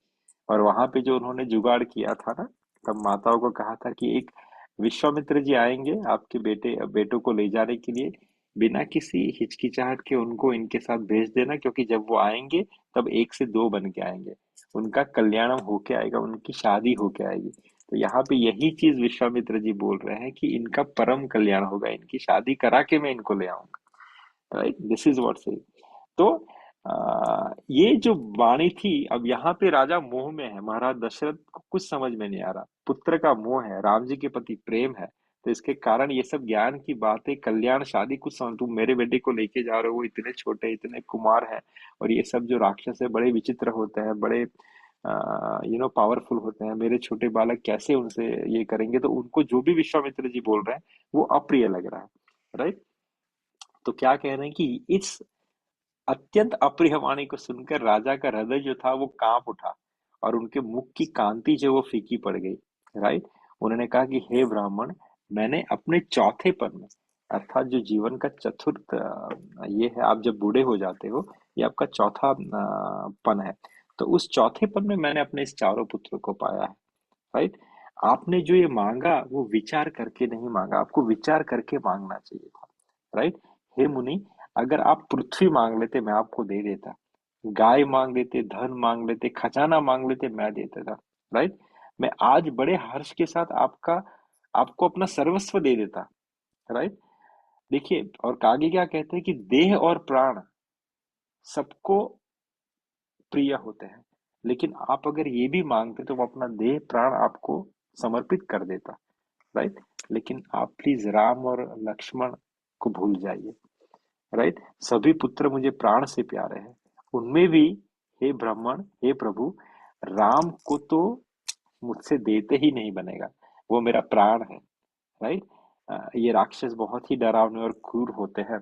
और वहां पे जो उन्होंने जुगाड़ किया था ना, तब माताओं को कहा था कि एक विश्वामित्र जी आएंगे आपके बेटों को ले जाने के लिए, बिना किसी हिचकिचाहट के उनको इनके साथ भेज देना, क्योंकि जब वो आएंगे तब 1 से 2 बन के आएंगे, उनका कल्याण होके आएगा, उनकी शादी होके आएगी। तो यहाँ पे यही चीज विश्वामित्र जी बोल रहे हैं कि इनका परम कल्याण होगा, इनकी शादी करा के मैं इनको ले आऊंगा, राइट, दिस इज व्हाट से। तो ये जो वाणी थी, अब यहाँ पे राजा मोह में है, महाराज दशरथ को कुछ समझ में नहीं आ रहा, पुत्र का मोह है, राम जी के प्रति प्रेम है, तो इसके कारण ये सब ज्ञान की बातें, कल्याण, शादी, कुछ समझ, तुम मेरे बेटे को लेके जा रहे हो, वो इतने छोटे, इतने कुमार हैं, और ये सब जो राक्षस है बड़े विचित्र होते हैं, बड़े पावरफुल होते हैं, मेरे छोटे बालक कैसे उनसे ये करेंगे, तो उनको जो भी विश्वामित्र जी बोल रहे हैं वो अप्रिय लग रहा है, राइट। तो क्या कह रहे हैं कि इस अत्यंत अप्रिय वाणी को सुनकर राजा का हृदय जो था वो कांप उठा और उनके मुख की कांति जो वो फीकी पड़ गई, राइट। उन्होंने कहा कि हे ब्राह्मण, मैंने अपने चौथे पन में, अर्थात जो जीवन का चतुर्थ ये है, आप जब बूढ़े हो जाते हो, ये आपका चौथा पन है, तो उस चौथे पन में मैंने अपने इस चारों पुत्रों को पाया है, राइट। आपने जो ये मांगा वो विचार करके नहीं मांगा, आपको विचार करके मांगना चाहिए था, राइट। हे मुनि, अगर आप पृथ्वी मांग लेते मैं आपको दे देता, गाय मांग लेते, धन मांग लेते, खजाना मांग लेते, मैं देता था, राइट। मैं आज बड़े हर्ष के साथ आपको अपना सर्वस्व दे देता, राइट। देखिए, और आगे क्या कहते हैं कि देह और प्राण सबको प्रिय होते हैं, लेकिन आप अगर ये भी मांगते तो वो अपना देह प्राण आपको समर्पित कर देता, राइट। लेकिन आप प्लीज राम और लक्ष्मण को भूल जाइए, राइट। सभी पुत्र मुझे प्राण से प्यारे हैं, उनमें भी हे ब्राह्मण, हे प्रभु, राम को तो मुझसे देते ही नहीं बनेगा, वो मेरा प्राण है, राइट। ये राक्षस बहुत ही डरावने और क्रूर होते हैं,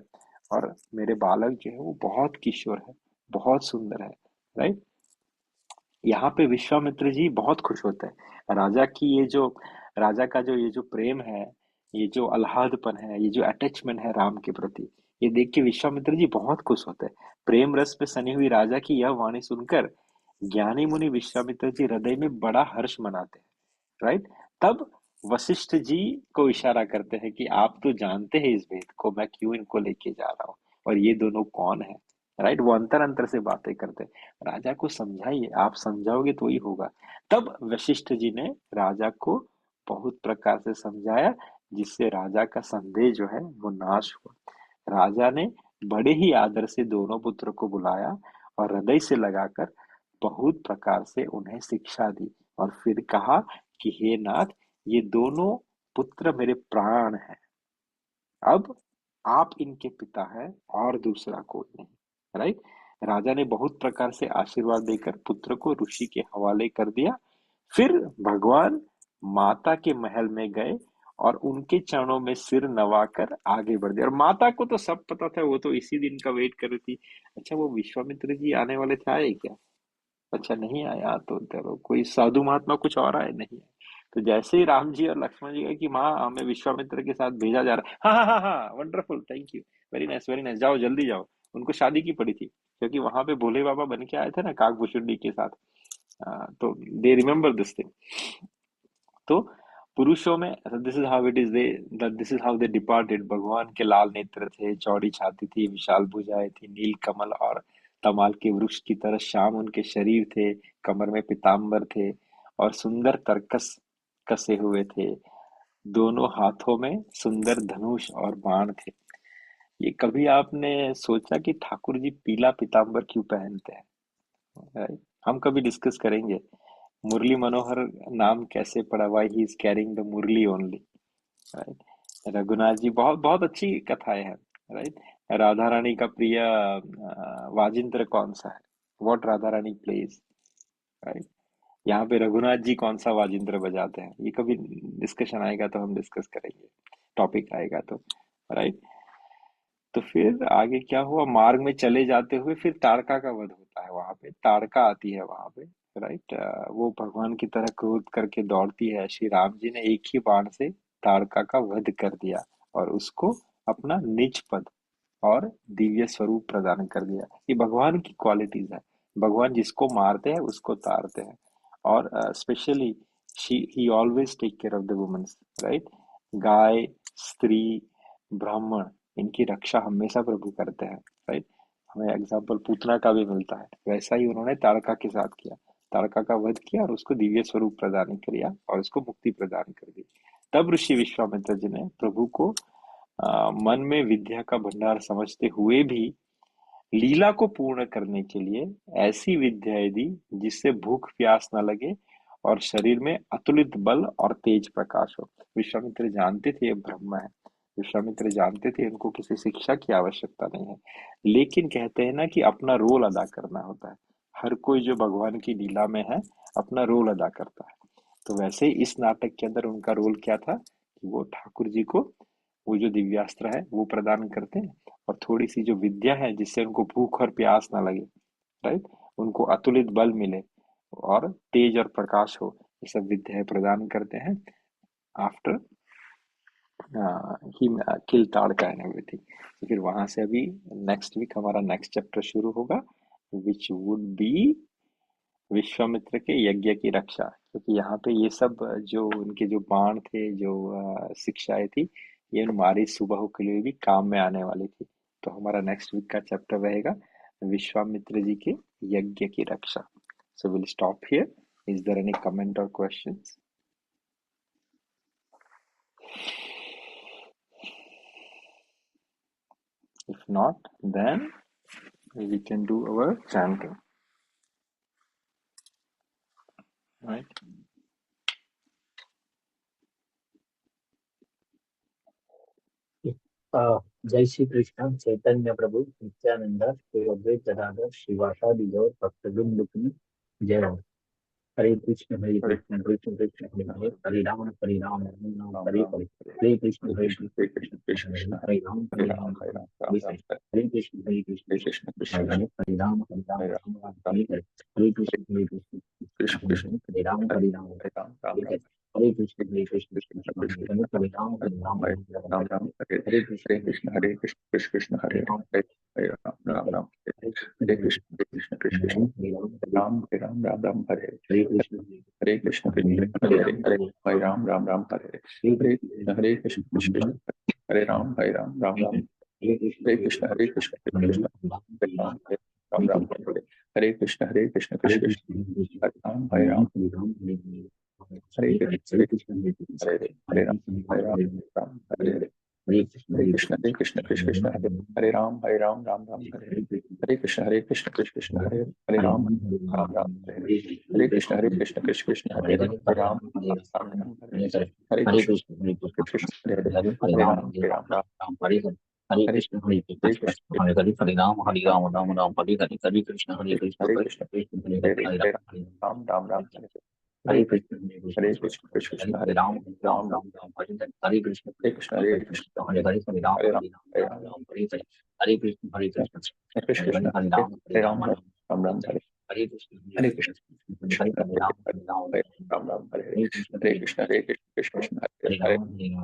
और मेरे बालक जो है वो बहुत किशोर है, बहुत सुंदर है, राइट। यहाँ पे विश्वामित्र जी बहुत खुश होते हैं। राजा का जो ये जो प्रेम है, ये जो आह्लादपन है, ये जो अटैचमेंट है राम के प्रति, ये देख के विश्वामित्र जी बहुत खुश होते हैं। प्रेम रस में सनी हुई राजा की यह वाणी सुनकर ज्ञानी मुनि विश्वामित्र जी हृदय में बड़ा हर्ष मनाते हैं, राइट। तब वशिष्ठ जी को इशारा करते हैं कि आप तो जानते हैं इस भेद को, मैं क्यों इनको लेके जा रहा हूँ, और ये दोनों कौन है, राइट। वो अंतर अंतर से बातें करते हैं, राजा को समझाइए, आप समझाओगे तो ही होगा। तब वशिष्ठ जी ने राजा को बहुत प्रकार से समझाया, जिससे राजा का संदेह जो है वो नाश हुआ। राजा ने बड़े ही आदर से दोनों पुत्र को बुलाया और हृदय से लगाकर बहुत प्रकार से उन्हें शिक्षा दी, और फिर कहा कि हे नाथ, ये दोनों पुत्र मेरे प्राण हैं, अब आप इनके पिता हैं और दूसरा कोई नहीं, राइट। राजा ने बहुत प्रकार से आशीर्वाद देकर पुत्र को ऋषि के हवाले कर दिया। फिर भगवान माता के महल में गए और उनके चरणों में सिर नवाकर आगे बढ़ दिया, और माता को तो सब पता था, वो तो इसी दिन का वेट कर रही थी। अच्छा, वो विश्वामित्र जी आने वाले थे, आए क्या? अच्छा नहीं आया तो चलो कोई साधु महात्मा कुछ और आए नहीं है। तो जैसे ही राम जी और लक्ष्मण जी का कि माँ हमें विश्वामित्र के साथ भेजा जा रहा है, हाँ हाँ हाँ हाँ, wonderful, thank you, very nice, जाओ जल्दी जाओ। उनको शादी की पड़ी थी क्योंकि वहां पे भोले बाबा बन के आए थे ना काकभूषुंडी के साथ। तो दे रिमेम्बर दिस थिंग। तो पुरुषों में this is how it is, they this is how they departed. भगवान के लाल नेत्र थे, चौड़ी छाती थी, विशाल भुजाएं थी, नील कमल और तमाल के वृक्ष की तरह श्याम उनके शरीर थे, कमर में पीताम्बर थे और सुंदर तरकस कसे हुए थे, दोनों हाथों में सुंदर धनुष और बाण थे। ये कभी आपने सोचा कि ठाकुर जी पीला पीताम्बर क्यों पहनते हैं? राइट, हम कभी डिस्कस करेंगे मुरली मनोहर नाम कैसे पड़ा, why he is carrying the murali only, right. Raghunath ji, बहुत बहुत अच्छी कथाएं हैं, राइट। राधा रानी का प्रिय वाजिंत्र कौन सा है, what Radha Rani plays, right. यहाँ पे रघुनाथ जी कौन सा वाजिंत्र बजाते हैं, ये कभी डिस्कशन आएगा तो हम डिस्कस करेंगे, टॉपिक आएगा तो, राइट। तो फिर आगे क्या हुआ, मार्ग में चले जाते हुए फिर ताड़का का वध होता है, वहां पे ताड़का आती है वहां पे, राइट। वो भगवान की तरह क्रोध करके दौड़ती है, श्री राम जी ने एक ही बाण से ताड़का का वध कर दिया और उसको अपना निज पद और दिव्य स्वरूप प्रदान कर दिया। ये भगवान की क्वालिटीज है, भगवान जिसको मारते हैं उसको तारते हैं। और specially he always take care of the womens, right. गाय, स्त्री, ब्राह्मण, इनकी रक्षा हमेशा प्रभु करते हैं, राइट। हमें एग्जाम्पल पूतना का भी मिलता है, वैसा ही उन्होंने ताड़का के साथ किया, ताड़का का वध किया और उसको दिव्य स्वरूप प्रदान किया और उसको मुक्ति प्रदान कर दी। तब ऋषि विश्वामित्र जी ने प्रभु को मन में विद्या का भंडार समझते हुए भी लीला को पूर्ण करने के लिए ऐसी विद्याएं दी जिससे भूख प्यास न लगे और शरीर में अतुलित बल और तेज प्रकाश हो। विश्वामित्र जानते थे ये ब्रह्म है, विश्वामित्र जानते थे इनको किसी शिक्षा की आवश्यकता नहीं है, लेकिन कहते हैं ना कि अपना रोल अदा करना होता है। हर कोई जो भगवान की लीला में है अपना रोल अदा करता है। तो वैसे ही इस नाटक के अंदर उनका रोल क्या था कि वो ठाकुर जी को वो जो दिव्यास्त्र है वो प्रदान करते हैं और थोड़ी सी जो विद्या है जिससे उनको भूख और प्यास ना लगे, राइट, उनको अतुलित बल मिले और तेज और प्रकाश हो, ये सब विद्याएं प्रदान करते हैं। After he kill Tadka and everything. तो फिर वहां से अभी नेक्स्ट वीक हमारा नेक्स्ट चैप्टर शुरू होगा विच वुड बी विश्वामित्र के यज्ञ की रक्षा। क्योंकि यहाँ पे ये सब जो उनके जो बाण थे, जो शिक्षाएं थी, ये हमारी सुबह के लिए भी काम में आने वाली थी। तो हमारा नेक्स्ट वीक का चैप्टर रहेगा विश्वामित्र जी के यज्ञ की रक्षा। So will stop here. Is there any comment और questions? If not, then we can do our chanting, right? जय श्री कृष्ण चैतन्य प्रभु नित्यानंद श्री अद्वैत गदाधर श्रीवासादि गौर भक्तवृंद की जय हो। हरे कृष्ण कृष्ण कृष्ण हरे हरे राम हरे राम राम हरे हरे हरे कृष्ण कृष्ण हरे राम हरे राम हरे राम राम राम हरे कृष्ण हरे कृष्ण कृष्ण हरे राम हरे राम राम हरे हरे हरे कृष्ण कृष्ण कृष्ण हरे राम हरे राम राम राम हरे कृष्ण कृष्ण कृष्ण हरे राम राम राम हरे हरे कृष्ण कृष्ण हरे राम हरे राम राम राम हरे कृष्ण कृष्ण राम राम राम राम हरे हरे कृष्ण हरे हरे राम राम हरे हरे कृष्ण हरे राम राम राम हरे कृष्ण कृष्ण राम राम हरे कृष्ण कृष्ण हरे राम हरे हरे राम राम हरे हरे कृष्ण कृष्ण हरे राम राम राम हरे कृष्ण कृष्ण हरे राम राम हरे कृष्ण कृष्ण हरे राम राम हरे कृष्ण हरे राम हरे कृष्ण हरे कृष्ण हरे हरे हरे राम राम राम हरे हरे हरे कृष्ण हरे कृष्ण कृष्ण हरे हरे हरे राम राम हरे कृष्ण कृष्ण हरे राम राम हरे कृष्ण हरे हरे हरे हरे राम हरे राम राम हरे हरे हरे कृष्ण कृष्ण हरे राम राम राम हरे हरे कृष्ण हरे कृष्ण कृष्ण हरे हरे राम हरे राम हरे राम राम हरे हरे हरे कृष्ण हरे कृष्ण कृष्ण कृष्ण हरे हरे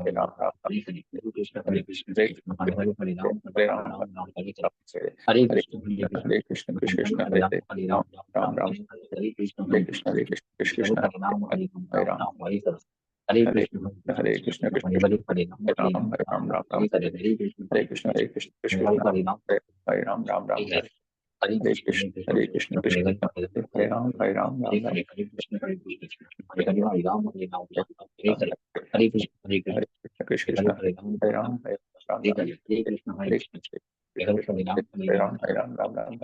हरे राम राम हरे कृष्ण हरे कृष्ण हरे हरे हरे हरे राम हरे राम राम राम राम हरे हरे हरे हरे हरे कृष्ण हरे कृष्ण कृष्ण कृष्ण हरे हरे राम हरे हरे राम राम राम राम राम हरे कृष्ण हरे कृष्ण कृष्ण हरे कृष्ण हरे राम हरे हरे हरे राम राम राम हरे हरे हरे कृष्ण हरे कृष्ण कृष्ण हरे हरे हरे राम हरे हरे राम हरे राम राम राम हरे हरे कृष्ण हरे कृष्ण कृष्ण हरे हरे राम हरे राम राम राम हरे हरे हरे कृष्ण कृष्ण कृष्ण हरे राम हरे राम हरे हरे कृष्ण हरे हरे हरे राम हरे राम हरे हरे हरे कृष्ण हरे हरे कृष्ण कृष्ण हरे कृष्ण हरे राम हरे राम हरे राम हरे राम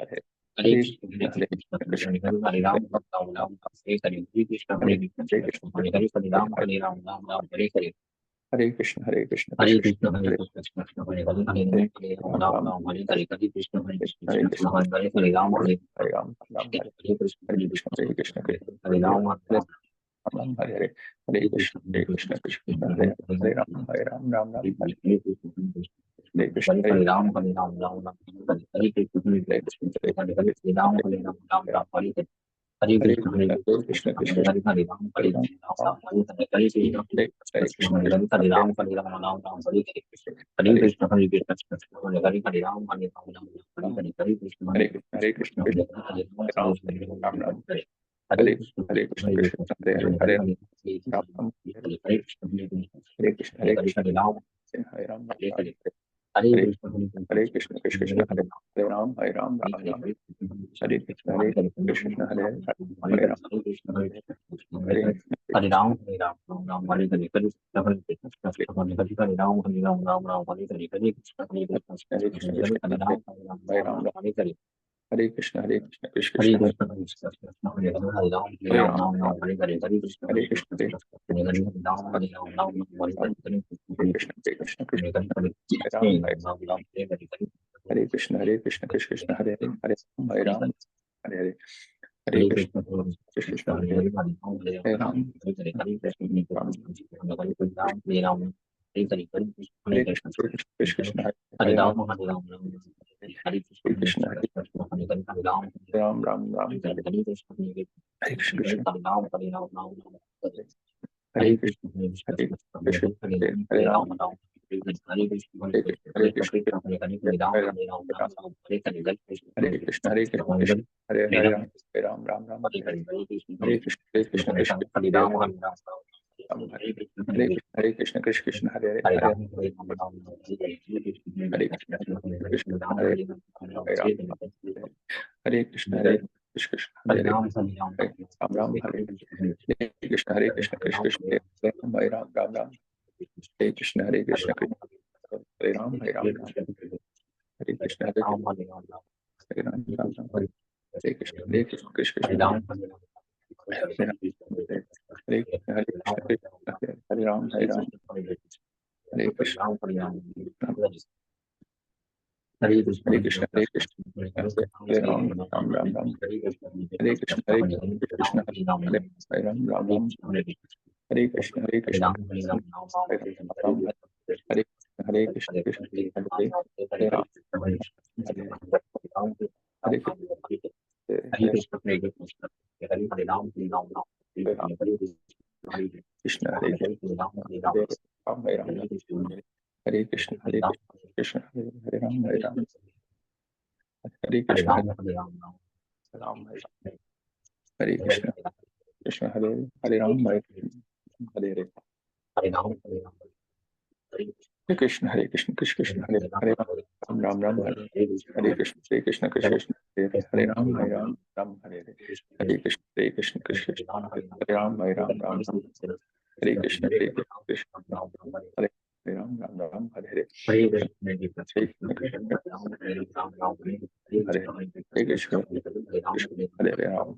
हरे कृष्ण हरे हरे कृष्ण हरे हरे राम हरे हरे राम राम हरे राम राम राम हरे हरे हरे कृष्ण हरे हरे कृष्ण कृष्ण हरे हरे राम राम राम हरे हरे कृष्ण हरे हरे कृष्ण हरे हरे राम हरे राम राम राम हरे हरे हरे कृष्ण कृष्ण हरे कृष्ण कृष्ण हरे हरे कृष्ण हरे हरे हरे राम राम राम हरे हरे हरे कृष्ण हरे हरे कृष्ण कृष्ण हरे हरे राम हरे हरे राम राम हरे हरे कृष्ण हरे हरे कृष्ण कृष्ण कृष्ण हरे राम हरे राम राम हरे हरे हरे कृष्ण कृष्ण हरे हरे राम राम राम हरे हरे कृष्ण हरे हरे राम हरे राम राम राम हरे कृष्ण हरे हरे कृष्ण कृष्ण हरे हरे राम हरे राम राम राम हरे हरे कृष्ण हरे कृष्ण कृष्ण हरे हरे राम हरे राम राम हरे हरे कृष्ण हरे हरे हरे राम हरे राम राम राम हरे हरे हरे कृष्ण हरे कृष्ण हरे हरे राम हरे राम राम हरे हरे कृष्ण हरे हरे कृष्ण कृष्ण कृष्ण हरे राम राम राम हरे हरे कृष्ण हरे कृष्ण कृष्ण हरे हरे हरे हरे राम राम हरे कृष्ण हरे कृष्ण हरे हरे राम हरे राम हरे राम हरे हरे हरे कृष्ण हरे कृष्ण कृष्ण हरे राम राम राम हरे कृष्ण कृष्ण हरे हरे राम हरे हरे राम हरे राम राम राम हरे हरे कृष्ण हरे कृष्ण हरे राम हरे राम राम राम हरे हरे हरे कृष्ण हरे हरे कृष्ण कृष्ण हरे राम हरे राम हरे राम राम राम हरे हरे हरे कृष्ण हरे कृष्ण कृष्ण हरे राम हरे हरे राम राम राम राम हरे हरे हरे कृष्ण हरे हरे कृष्ण राम हरे राम राम राम हरे हरे हरे कृष्ण कृष्ण हरे कृष्ण हरे हरे राम हरे राम हरे हरे कृष्ण कृष्ण हरे हरे राम हरे हरे हरे हरे कृष्ण कृष्ण कृष्ण हरे हरे हरे हरे राम हरे हरे राम राम हरे हरे हरे कृष्ण राम हरे राम हरे हरे हरे कृष्ण कृष्ण हरे हरे राम राम हरे राम हरे हरे कृष्ण कृष्ण हरे हरे राम राम राम राम हरे हरे कृष्ण हरे कृष्ण हरे कृष्ण राम हरे राम राम राम हरे हरे कृष्ण कृष्ण हरे हरे कृष्ण कृष्ण हरे हरे हरे राम राम राम हरे कृष्ण हरे हरे कृष्ण कृष्ण कृष्ण हरे हरे हरे राम हरे हरे राम राम राम हरे हरे हरे कृष्ण हरे कृष्ण कृष्ण कृष्ण हरे हरे हरे राम राम हरे राम राम राम हरे हरे हरे कृष्ण हरे कृष्ण हरे कृष्ण हरे हरे राम हरे राम राम हरे कृष्ण हरे कृष्ण कृष्ण हरे हरे हरे हरे राम हरे राम राम हरे कृष्ण कृष्ण राम हरे हरे राम हरे राम हरे कृष्ण कृष्ण हरे हरे राम हरे राम हरे राम राम हरे हरे कृष्ण कृष्ण हरे राम हरे राम राम राम हरे कृष्ण कृष्ण हरे राम राम हरे कृष्ण राम हरे राम हरे राम राम राम हरे कृष्ण हरे कृष्ण राम हरे राम हरे राम हरे कृष्ण हरे राम हरे कृष्ण हरे कृष्ण हरे हरे कृष्ण हरे राम राम राम राम हरे कृष्ण कृष्ण हरे राम राम राम हरे कृष्ण हरे राम हरे कृष्ण हरे राम हरे हरे हरे हरे कृष्ण हरे कृष्ण हरे राम हरे राम राम हरे राम हरे कृष्ण हरे कृष्ण हरे हरे राम हरे राम हरे राम हरे कृष्ण हरे कृष्ण हरे राम कृष्ण हरे राम हरे राम हरे हरे कृष्ण राम हरे राम राम राम हरे कृष्ण हरे राम हरे हरे हरे राम हरे राम हरे कृष्ण कृष्ण हरे राम राम राम हरे कृष्ण कृष्ण हरे राम राम हरे हरे कृष्ण कृष्ण हरे राम राम हरे कृष्ण कृष्ण हरे राम हरे हरे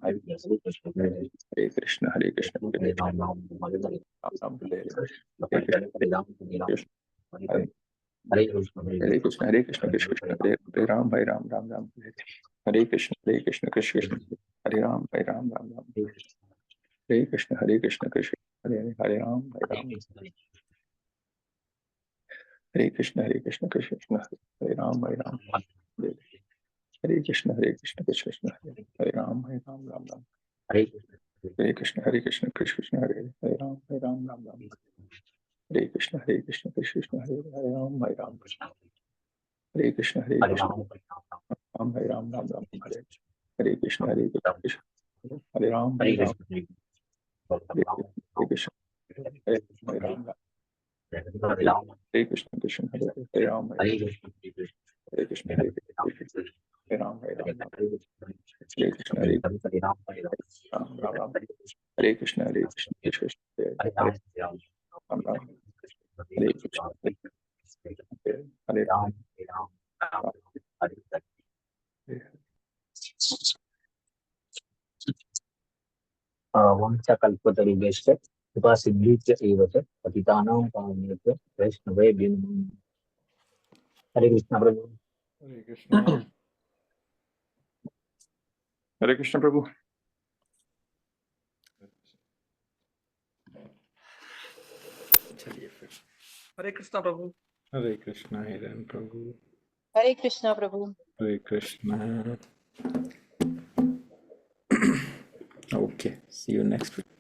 हरे कृष्ण कृष्ण कृष्ण हरे हरे कृष्ण कृष्ण हरे राम हरे कृष्ण कृष्ण राम हरे हरे कृष्ण हरे कृष्ण कृष्ण हरे राम राम हरे कृष्ण कृष्ण हरे राम राम राम हरे कृष्ण कृष्ण हरे राम हरे कृष्ण कृष्ण हरे राम हरे कृष्ण कृष्ण कृष्ण हरे राम राम राम हरे कृष्ण हरे कृष्ण कृष्ण कृष्ण हरे राम राम राम हरे कृष्ण कृष्ण कृष्ण हरे राम हरे कृष्ण हरे कृष्ण राम राम राम हरे कृष्ण हरे राम हरे हरे कृष्ण कृष्ण हरे राम हरे कृष्ण कृष्ण हरे राम हरे कृष्ण हरे राम हरे कृष्ण हरे राम राम हरे कृष्ण कृष्ण हरे राम राम हरे कृष्ण हरे वंशकल्पतरुभ्यश्च कृपा सिद्धिश्च एव च पतितानां पावनेभ्यो वैष्णवेभ्यो नमो नमः। हरे कृष्ण प्रभु। हरे कृष्ण। हरे कृष्ण प्रभु। चलिए फिर। हरे कृष्ण प्रभु। हरे कृष्णा हिरण प्रभु। हरे कृष्णा प्रभु। हरे Krishna. Okay, see you next week.